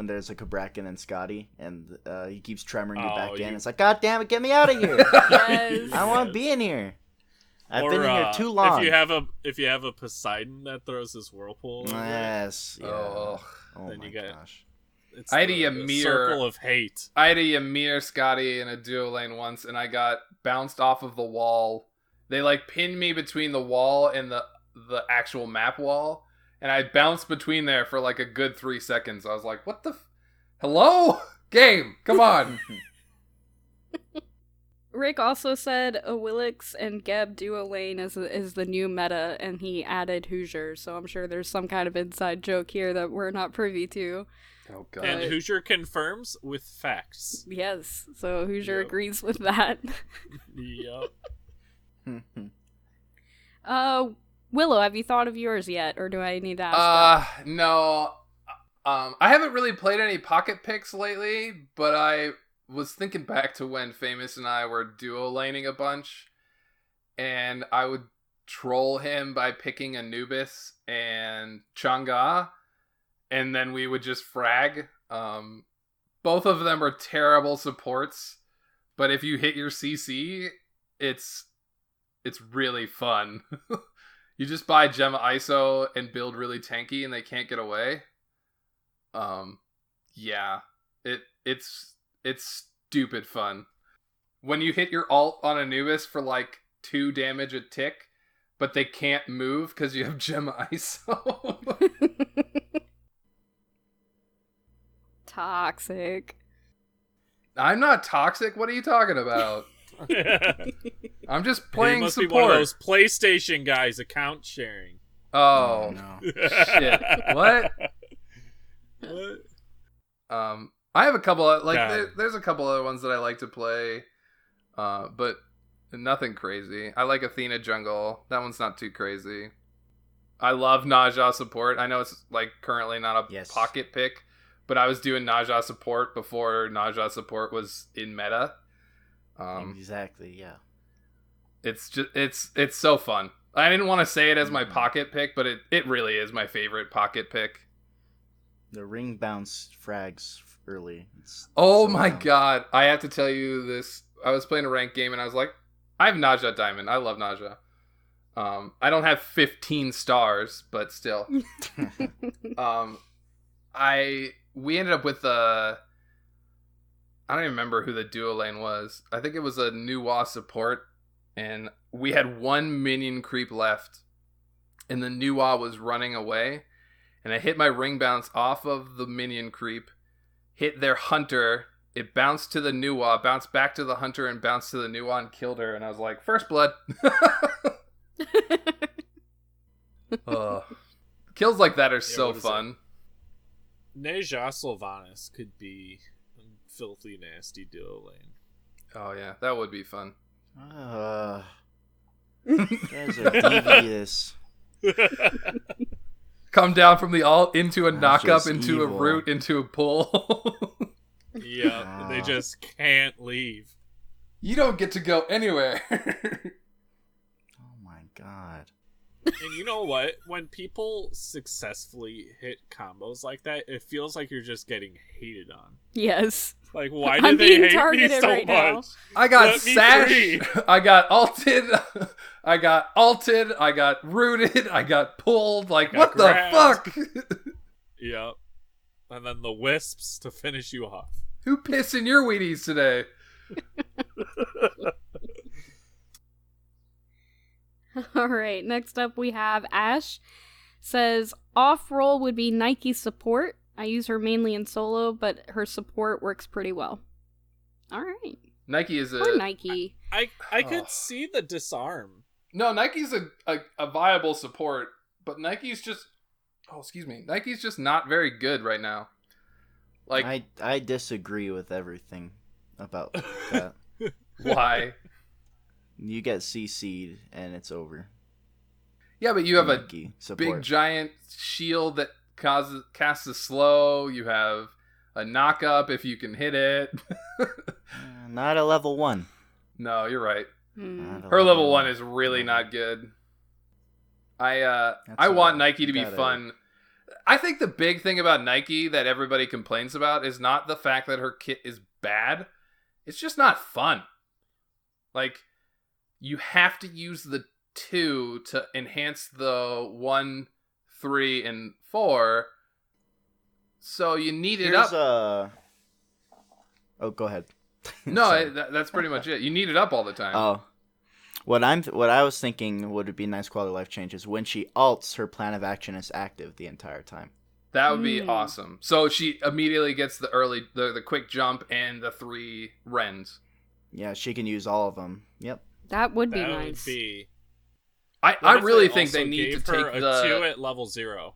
there's a Cabrakan and Scotty, and he keeps tremoring you back in. It's like, God damn it, get me out of here! Yes. I don't want to be in here. I've Or, been in here too long. If you have a Poseidon that throws his whirlpool, over it, Yes. Yeah. Oh. Then my you get- gosh. it's I had a the Ymir- circle of hate. I had a Ymir Scotty in a duo lane once, and I got bounced off of the wall. They, like, pinned me between the wall and the actual map wall, and I bounced between there for, like, a good 3 seconds. I was like, what the hello? Game, come on. Rick also said a Willix and Geb duo lane is the new meta, and he added Hoosier, so I'm sure there's some kind of inside joke here that we're not privy to. Oh, God. And Hoosier confirms with facts. Yes, so Hoosier Yep. agrees with that. Yup. Willow, have you thought of yours yet, or do I need to ask? No. I haven't really played any pocket picks lately, but I was thinking back to when Famous and I were duo laning a bunch, and I would troll him by picking Anubis and Chang'e, and then we would just frag. Both of them are terrible supports, but if you hit your CC, it's really fun. You just buy Gemma ISO and build really tanky, and they can't get away. Yeah, it's stupid fun. When you hit your ult on Anubis for like 2 damage a tick, but they can't move because you have Gemma ISO. Toxic. I'm not toxic. What are you talking about? I'm just He playing must support. be one of those PlayStation guys, account sharing. Oh, no. shit. What? What? I have a couple of, like, God. there's a couple other ones that I like to play, but nothing crazy. I like Athena Jungle. That one's not too crazy. I love Naja support. I know it's, like, currently not a Yes. pocket pick, but I was doing Naja support before Naja support was in meta. Exactly, yeah. It's just, it's so fun. I didn't want to say it as my pocket pick, but it really is my favorite pocket pick. The ring bounce frags early. It's Oh so my fun. god, I have to tell you this. I was playing a ranked game and I was like, I have Naja Diamond. I love Naja. I don't have 15 stars, but still. We ended up with I don't even remember who the duo lane was. I think it was a Nuwa support, and we had 1 minion creep left, and the Nuwa was running away, and I hit my ring bounce off of the minion creep, hit their hunter, it bounced to the Nuwa, bounced back to the hunter, and bounced to the Nuwa and killed her, and I was like, first blood. Kills like that are so what is fun. Neja Sylvanas could be a filthy nasty duo lane. Oh yeah, that would be fun. You guys are devious. Come down from the alt into a That's knock up just into evil. a root into a pull. Yeah, they just can't leave. You don't get to go anywhere. Oh my god. And you know what? When people successfully hit combos like that, it feels like you're just getting hated on. Yes. Like, why I'm do they being hate me targeted so right now. much? I got Let me sash. free. I got ulted. I got ulted. I got rooted. I got pulled. Like, Got what grabbed. the fuck? Yep. And then the wisps to finish you off. Who pissed in your Wheaties today? All right, next up we have Ash. Says, off-roll would be Nike support. I use her mainly in solo, but her support works pretty well. All right. Nike is Poor Nike. I could see the disarm. No, Nike's a viable support, but Nike's just Nike's just not very good right now. Like I disagree with everything about that. why? You get CC'd and it's over. Yeah, but you have a Nike big support. giant shield that casts a slow. You have a knock up if you can hit it. Not a level 1. No, you're right. Hmm. Not a Her level 1 is really not good. I want Nike to be fun. I think the big thing about Nike that everybody complains about is not the fact that her kit is bad. It's just not fun. Like, you have to use the 2 to enhance the 1, 3, and 4. So you need it up. Oh, go ahead. No, that's pretty much it. You need it up all the time. Oh. What I was thinking would be nice quality of life changes when she ults, her plan of action is active the entire time. That would be awesome. So she immediately gets the quick jump and the 3 rends. Yeah, she can use all of them. Yep. That would be That nice. would be. I What really if think also they need to gave take her the a 2 at level 0.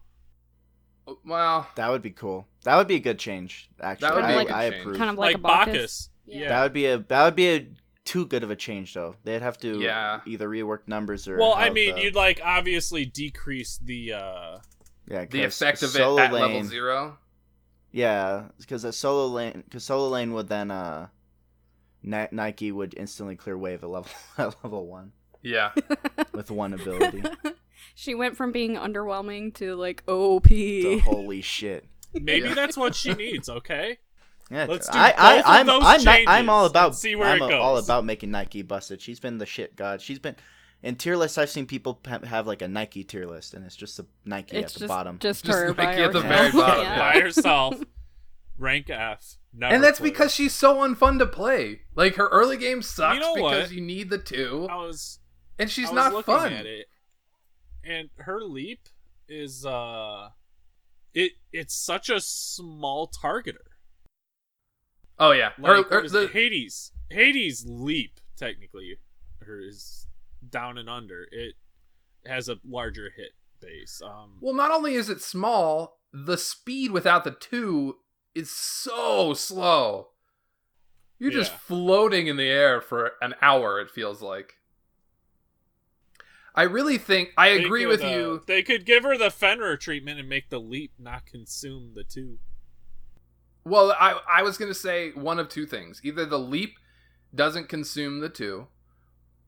Well, That would be cool. That would be a good change. Actually, That would be a good I change. approve. Kind of like, a Bacchus. Bacchus. Yeah. That would be a too good of a change though. They'd have to either rework numbers or. Well, I have mean, the- you'd like obviously decrease the the effect of it at level 0. Yeah, because solo lane would then Nike would instantly clear wave at level 1 Yeah. with 1 ability. She went from being underwhelming to like OP. So, holy shit. maybe Yeah. that's what she needs. Okay. Yeah, Let's do both of those I'm all changes about and see where I'm it all goes. about making Nike busted. She's been the shit god. She's been in tier lists. I've seen people have like a Nike tier list, and it's just a Nike It's at the bottom. Just Just her by Nike at the herself. very bottom, Yeah. By herself, rank F. Never And that's played. because she's so unfun to play. Like, her early game sucks You know because what? you need the 2, I was and she's I was not looking fun. at it, and her leap is it's such a small targeter. Oh yeah, Like what is it? Hades leap technically, is down and under. It has a larger hit base. Well, not only is it small, the speed without the 2 is so slow. You're just Yeah. floating in the air for an hour, it feels like. I really think I They agree could, with you. They could give her the Fenrir treatment and make the leap not consume the 2. Well, I was going to say one of two things. Either the leap doesn't consume the 2,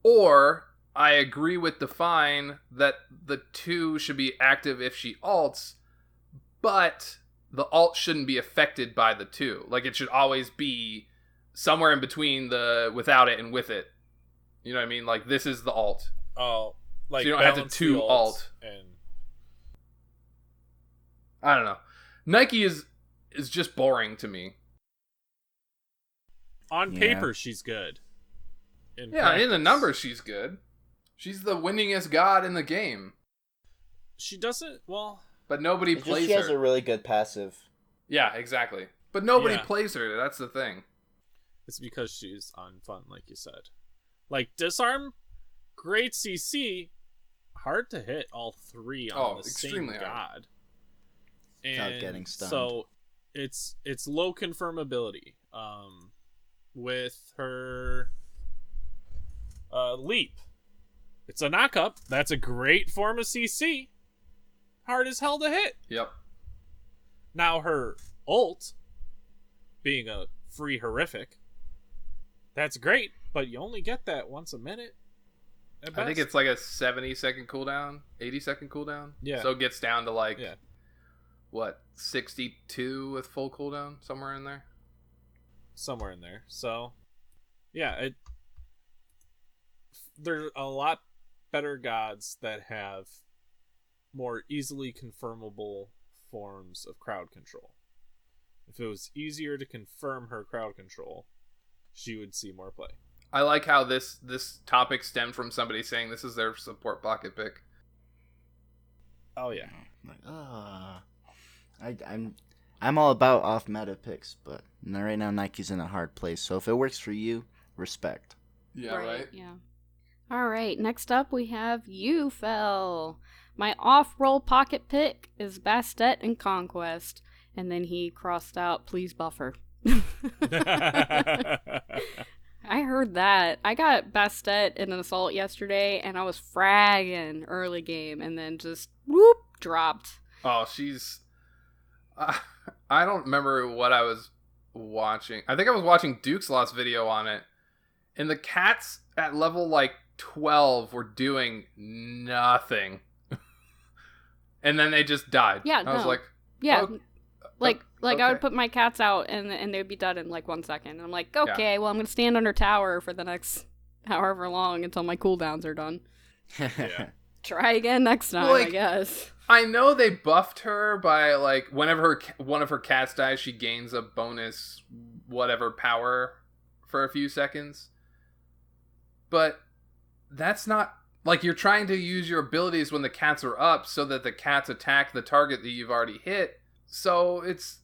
or I agree with Define that the 2 should be active if she ults, but the ult shouldn't be affected by the 2. Like, it should always be somewhere in between the without it and with it. You know what I mean? Like, this is the ult. Oh, like So you don't have to balance 2 the alt. and I don't know. Nike is just boring to me. on Yeah. paper she's good. Yeah, in the practice, numbers she's good. She's the winningest god in the game. she doesn't. Well, But nobody It's just plays she has her. a really good passive. Yeah, exactly. But nobody Yeah. plays her. That's the thing. it's because she's unfun, like you said. Like disarm, great CC, hard to hit all 3 on the same extremely hard. god. Without And getting stunned. so it's low confirmability. With her leap, it's a knock up. That's a great form of CC. Hard as hell to hit. Yep. Now her ult, being a free horrific, that's great, but you only get that once a minute. At I think best. it's like a 70-second cooldown, 80-second cooldown. Yeah. So it gets down to like, Yeah. what, 62 with full cooldown? Somewhere in there? Somewhere in there. So, yeah, there's a lot better gods that have more easily confirmable forms of crowd control. If it was easier to confirm her crowd control, she would see more play. I like how this topic stemmed from somebody saying this is their support pocket pick. Oh yeah. I'm all about off meta picks, but right now Nike's in a hard place. So if it works for you, respect. Yeah, right? Yeah. All right, next up we have You Fell. My off-roll pocket pick is Bastet and Conquest. And then he crossed out, please buffer. I heard that. I got Bastet in an assault yesterday, and I was fragging early game, and then just, whoop, dropped. Oh, she's... I don't remember what I was watching. I think I was watching Duke's last video on it. And the cats at level, 12 were doing nothing. And then they just died. Yeah, I was like... Yeah, oh, I okay. would put my cats out, and they'd be done in, 1 second. And I'm like, okay, well, I'm going to stand under tower for the next however long until my cooldowns are done. Yeah. Try again next time, I guess. I know they buffed her by, whenever one of her cats dies, she gains a bonus whatever power for a few seconds. But that's not... you're trying to use your abilities when the cats are up so that the cats attack the target that you've already hit. So it's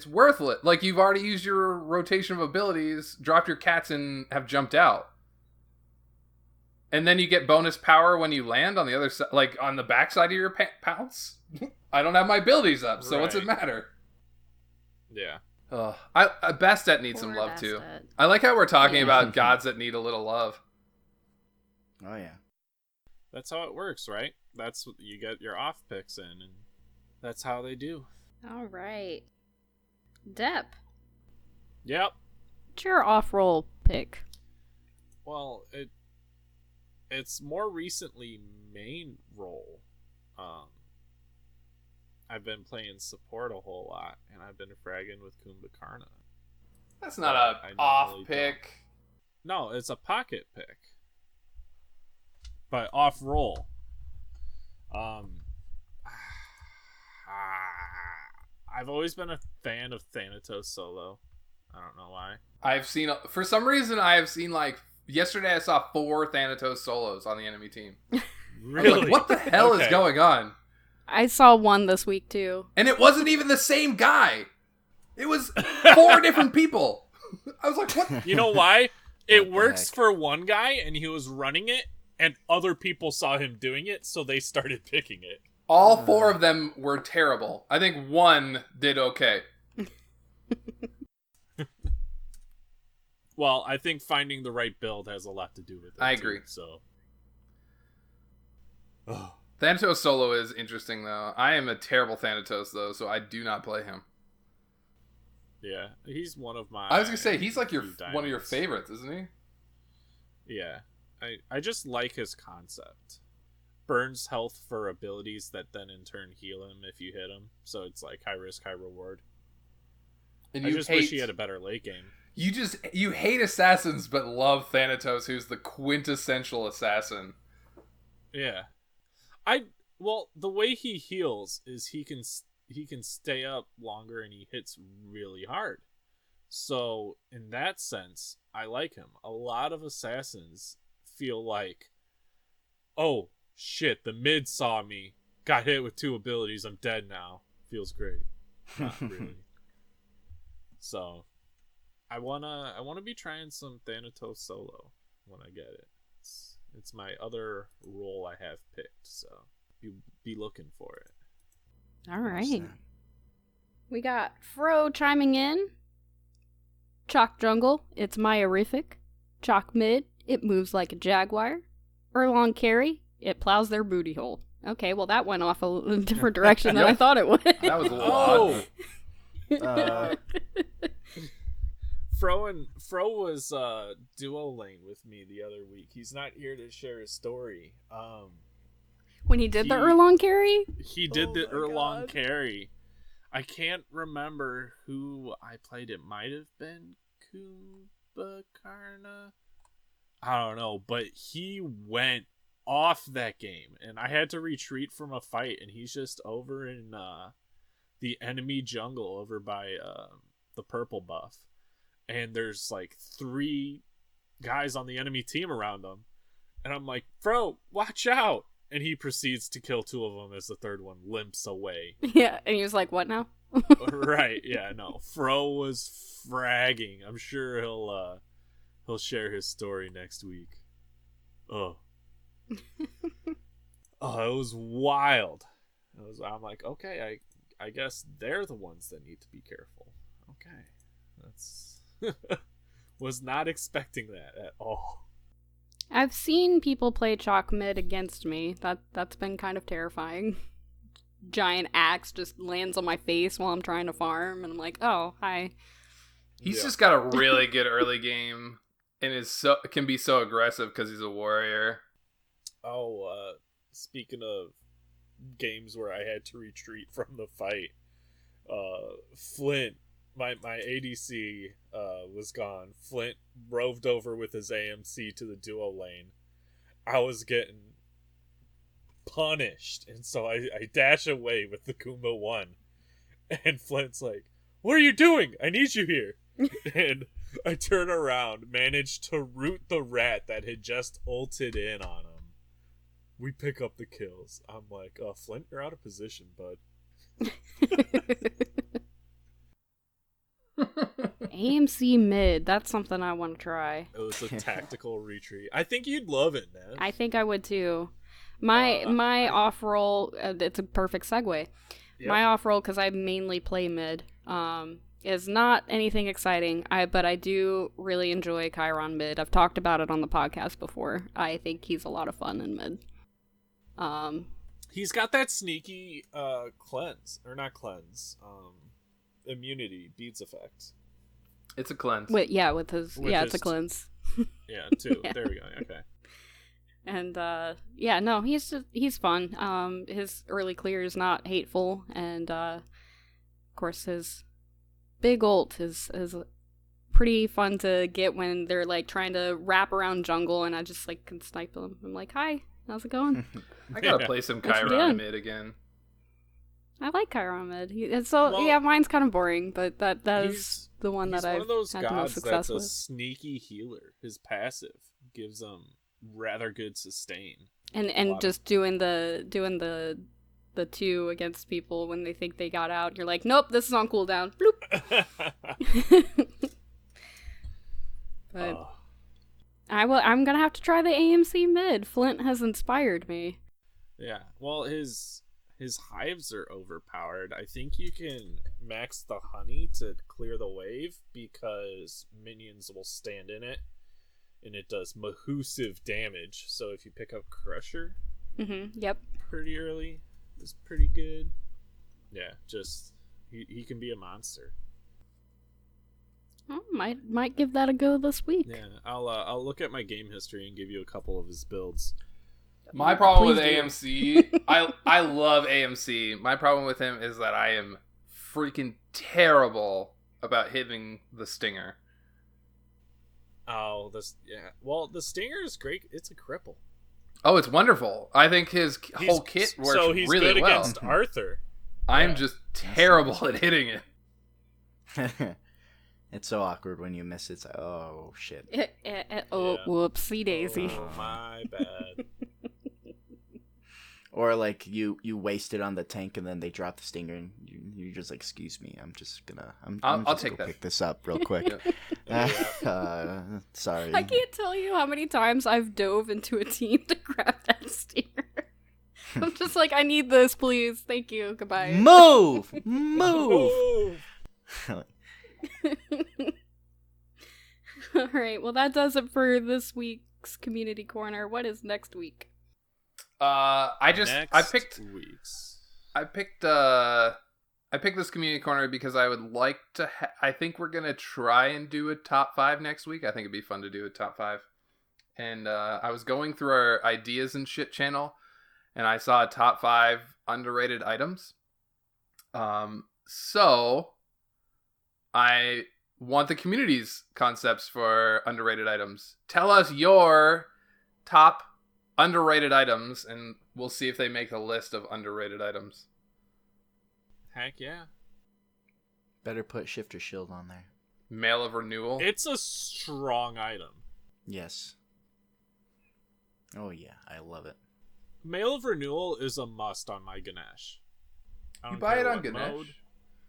worthless. You've already used your rotation of abilities, dropped your cats, and have jumped out. And then you get bonus power when you land on the other side, on the backside of your pounce. I don't have my abilities up, so what's it matter? Yeah. Bastet needs some love too. I like how we're talking about gods that need a little love. Oh yeah. That's how it works, right? That's what you get your off picks in, and that's how they do. All right. Depp, Yep. what's your off-roll pick? Well, it's more recently main role. I've been playing support a whole lot, and I've been fragging with Kumbhakarna. That's not a off pick. No, it's a pocket pick. But off roll. I've always been a fan of Thanatos solo. I don't know why. For some reason, I have seen yesterday I saw 4 Thanatos solos on the enemy team. Really? What the hell is going on? I saw one this week, too. And it wasn't even the same guy. It was 4 different people. I was like, what? You know why? It What the works heck? for one guy, and he was running it, and other people saw him doing it, so they started picking it. All 4 of them were terrible. I think 1 did okay. Well, I think finding the right build has a lot to do with it. I too, agree. So. Thanatos solo is interesting, though. I am a terrible Thanatos, though, so I do not play him. Yeah, he's one of my... I was going to say, he's one of your diamonds. favorites, isn't he? Yeah. I just like his concept. Burns health for abilities that then in turn heal him if you hit him. So it's high risk, high reward. And I just wish he had a better late game. You hate assassins, but love Thanatos, who's the quintessential assassin. Yeah. Well, the way he heals is he can stay up longer and he hits really hard. So in that sense, I like him. A lot of assassins feel like, oh shit, the mid saw me, got hit with 2 abilities, I'm dead now. Feels great. Not really. So I wanna be trying some Thanatos solo when I get it. It's my other role I have picked, so be looking for it. All right. We got Fro chiming in. Chalk jungle, it's myorific. Chalk mid, it moves like a jaguar. Erlong carry, it plows their booty hole. Okay, well that went off a different direction than I thought it would. That was a lot. Fro was duo lane with me the other week. He's not here to share his story. When he did the Erlong carry? He did the Erlong carry. I can't remember who I played. It might have been Kumbhakarna. I don't know, but he went off that game, and I had to retreat from a fight, and he's just over in the enemy jungle over by the purple buff. And there's 3 guys on the enemy team around him. And I'm like, bro, watch out. And he proceeds to kill 2 of them as the third one limps away. Yeah, and he was like, what now? Right, yeah, no. Fro was fragging. I'm sure he'll share his story next week. Oh. Oh, it was wild. I'm like, okay, I guess they're the ones that need to be careful. Okay. That's was not expecting that at all. I've seen people play chalk mid against me. That's been kind of terrifying. Giant axe just lands on my face while I'm trying to farm, and I'm like, oh, hi. He's just got a really good early game, and can be so aggressive because he's a warrior. Oh, speaking of games where I had to retreat from the fight, Flint, my ADC was gone. Flint roved over with his AMC to the duo lane. I was getting punished, and so I dash away with the Kuma 1. And Flint's like, what are you doing? I need you here. And I turn around, managed to root the rat that had just ulted in on him. We pick up the kills. I'm like, oh, Flint, you're out of position, bud. AMC mid, that's something I want to try. It was a tactical retreat. I think you'd love it, man. I think I would too. My off roll, it's a perfect segue. Yep. My off roll, because I mainly play mid, is not anything exciting. But I do really enjoy Chiron mid. I've talked about it on the podcast before. I think he's a lot of fun in mid. He's got that sneaky immunity beads effect. It's a cleanse. It's a cleanse. Yeah, too. Yeah. There we go. Okay. And he's fun. His early clear is not hateful, and of course his big ult is pretty fun to get when they're like trying to wrap around jungle, and I just like can snipe them. I'm like, hi, how's it going? I gotta play some Chiron mid again. I like Chiron mid. Mine's kind of boring, but that is the one that I've had the most success with. He's one of those gods that's a sneaky healer. His passive gives him rather good sustain, and just doing the 2 against people when they think they got out. You're like, nope, this is on cooldown. Bloop. But I'm gonna have to try the AMC mid. Flint has inspired me. Yeah, well, his hives are overpowered. I think you can max the honey to clear the wave because minions will stand in it, and it does mahoosive damage. So if you pick up Crusher, yep, pretty early, is pretty good. Yeah, just he can be a monster. Oh, might give that a go this week. Yeah, I'll look at my game history and give you a couple of his builds. My problem with AMC, I love AMC. My problem with him is that I am freaking terrible about hitting the stinger. Oh, well, the stinger is great. It's a cripple. Oh, it's wonderful. I think his whole kit works really well. So he's good against Arthur. I'm just terrible at hitting it. It's so awkward when you miss it. It's like, oh, shit. Whoopsie daisy. Oh, my bad. Or like you waste it on the tank and then they drop the stinger and you're just like, excuse me, I'll take that. Pick this up real quick. Sorry. I can't tell you how many times I've dove into a team to grab that stinger. I'm just like, I need this, please. Thank you. Goodbye. Move. All right. Well, that does it for this week's Community Corner. What is next week? I picked this Community Corner because I would like to I think we're gonna try and do a top 5 next week. I think it'd be fun to do a top 5. And I was going through our ideas and shit channel, and I saw a top 5 underrated items. So I want the community's concepts for underrated items. Tell us your top underrated items, and we'll see if they make the list of underrated items. Heck yeah. Better put Shifter Shield on there. Mail of Renewal. It's a strong item. Yes. Oh yeah, I love it. Mail of Renewal is a must on my Ganesh. I You don't buy care it on what Ganesh?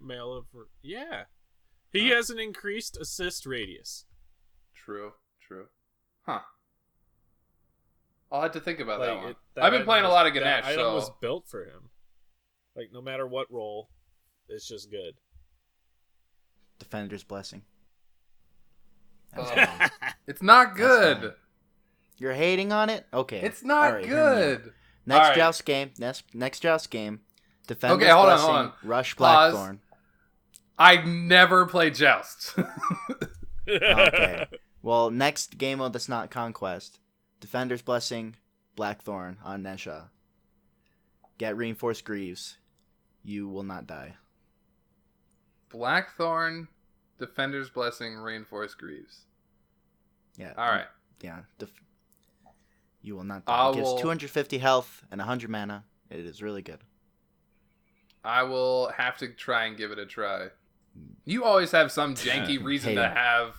mode. Yeah. He has an increased assist radius. True. Huh. I'll have to think about that one. That I've been playing a lot of that Ganesh, item so... was built for him. Like, no matter what role, it's just good. Defender's Blessing. It's not good. fine. You're hating on it? Okay. It's not All right, hear me out. good. Next All right. joust game. Next joust game. Defender's Okay, hold on, Blessing. hold on. Rush Pause. Blackthorn. I never played Jousts. Okay. Well, next game mode that's not Conquest. Defender's Blessing, Blackthorn on Nesha. Get Reinforced Greaves. You will not die. Blackthorn, Defender's Blessing, Reinforced Greaves. Yeah. All right. Yeah. You will not die. It gives 250 health and 100 mana. It is really good. I will have to try and give it a try. You always have some janky reason to have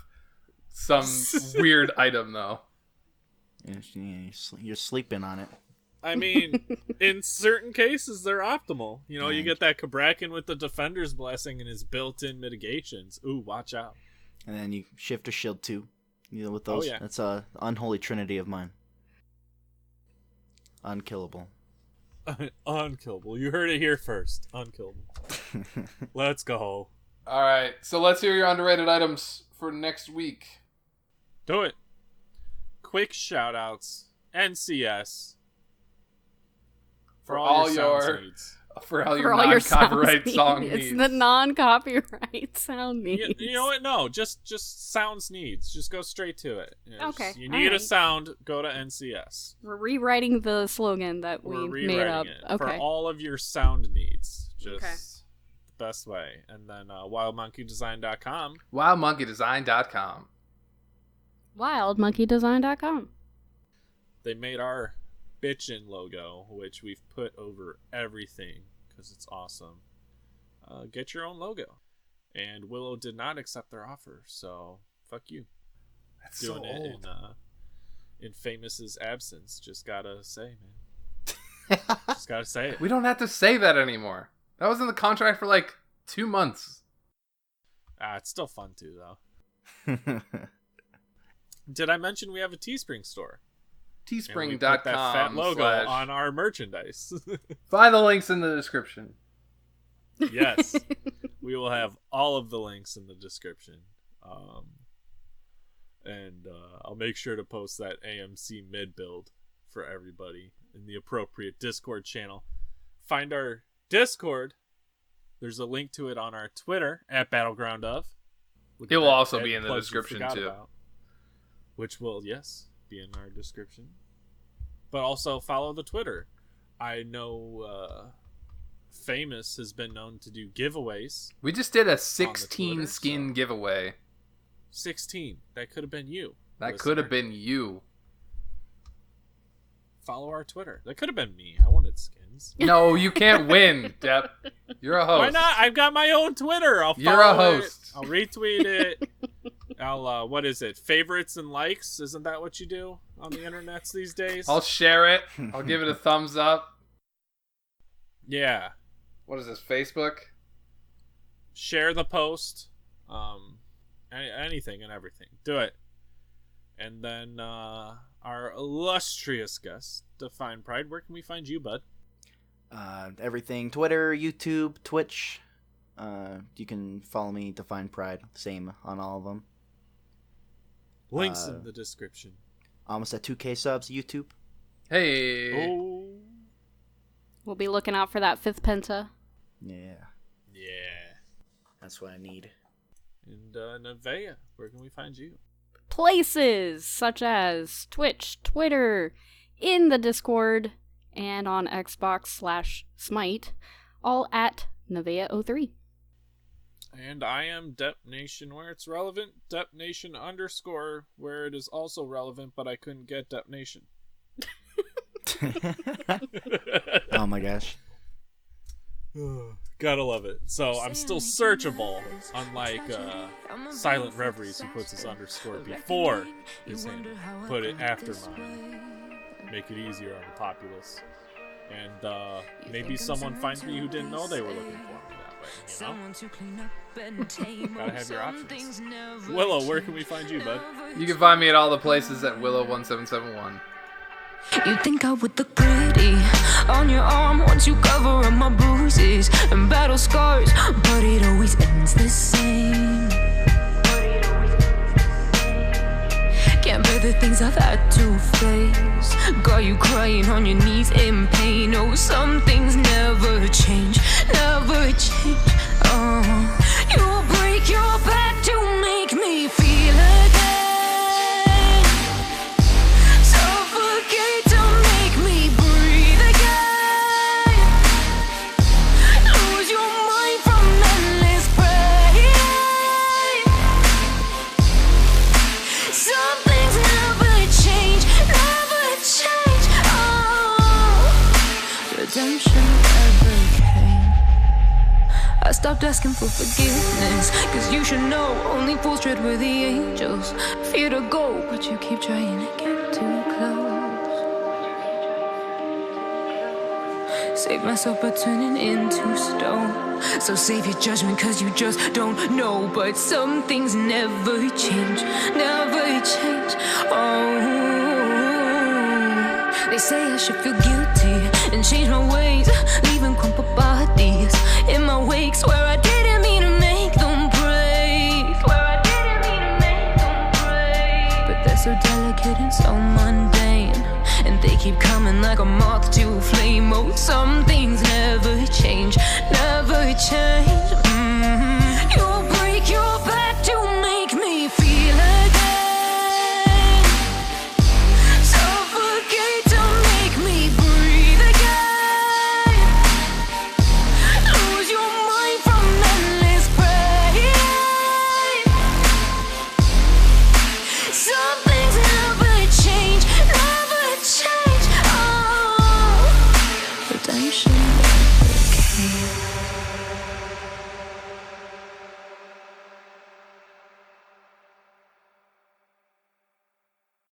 some weird item, though. You're sleeping on it. I mean, in certain cases, they're optimal. You know, you get that Kabrakan with the Defender's Blessing and his built-in mitigations. Ooh, watch out. And then you shift to shield 2. You know, with those, yeah. That's a unholy trinity of mine. Unkillable. Unkillable. You heard it here first. Unkillable. Let's go. All right, so let's hear your underrated items for next week. Do it. Quick shout-outs. NCS. For all your sounds needs. For all For your all your non-copyright sounds song needs. needs. It's the non-copyright sound needs. You know what? No, just sounds needs. Just go straight to it. You know, Okay, you need a alright. sound, go to NCS. We're rewriting the slogan that We're we rewriting made up. it Okay. for all of your sound needs. Just Okay. the best way. And then wildmonkeydesign.com. WildMonkeyDesign.com. WildMonkeyDesign.com. They made our bitchin' logo, which we've put over everything because it's awesome. Get your own logo. And Willow did not accept their offer, so fuck you. That's Doing so it old. in Famous's absence. Just gotta say, man. Just gotta say it. We don't have to say that anymore. That was in the contract for like 2 months. It's still fun too, though. Did I mention we have a Teespring store? And we put that fat logo Teespring.com/ on our merchandise. Find the links in the description. Yes, we will have all of the links in the description. And I'll make sure to post that AMC mid build for everybody in the appropriate Discord channel. Find our Discord. There's a link to it on our Twitter at BattleGroundOf. It will also be in the description too. Which will, yes, be in our description. But also follow the Twitter. I know Famous has been known to do giveaways. We just did a Twitter, 16 skin so- giveaway. 16. That could have been you. That listener. could have been you. Follow our Twitter. That could have been me. I wanted skins. No, you can't win, Depp. You're a host. Why not? I've got my own Twitter. I'll You're a follow it. host. I'll retweet it. I'll what is it? Favorites and likes? Isn't that what you do on the internets these days? I'll share it. I'll give it a thumbs up. Yeah. What is this, Facebook? Share the post. Anything and everything. Do it. And then our illustrious guest, DefinePride. Where can we find you, bud? Everything. Twitter, YouTube, Twitch. You can follow me, DefinePride. Same on all of them. Links in the description. Almost at 2K subs, YouTube. Hey. Oh. We'll be looking out for that 5th penta. Yeah. Yeah. That's what I need. And Nevaeh, where can we find you? Places such as Twitch, Twitter, in the Discord, and on Xbox/Smite, all at Nevaeh03. And I am DepNation where it's relevant. DepNation _ where it is also relevant, but I couldn't get DepNation. Oh my gosh. Gotta love it. So I'm still searchable, unlike Silent Reveries, who puts his underscore before his handle. Put it after mine. Make it easier on the populace. And maybe someone finds me who didn't know they were looking for me that way, you know? Gotta have your options. Willow, where can we find you, bud? You can find me at all the places at Willow1771. You think I would look pretty on your arm once you cover up my bruises and battle scars, but it always ends the same. Can't bear the things I've had to face. Got you crying on your knees in pain. Oh, some things never change, never change. Oh, you break your back to make me feel again. Suffocate to make me breathe again. Lose your mind from endless pain. Some things never change, never change. Oh, redemption never came. I stopped asking for forgiveness, cause you should know only fools tread with the angels. Fear to go, but you keep trying to get too close. Save myself by turning into stone. So save your judgment cause you just don't know. But some things never change, never change. Oh, they say I should feel guilty and change my ways, leaving crumpled bodies in my wake. Swear I didn't mean to make them break. Swear I didn't mean to make them break. But they're so delicate and so mundane, and they keep coming like a moth to a flame. Oh, some things never change, never change. You break your back to make me feel again. Suffocate to make me breathe again. Lose your mind from endless pain. Some things never change, never change. Oh, redemption never came.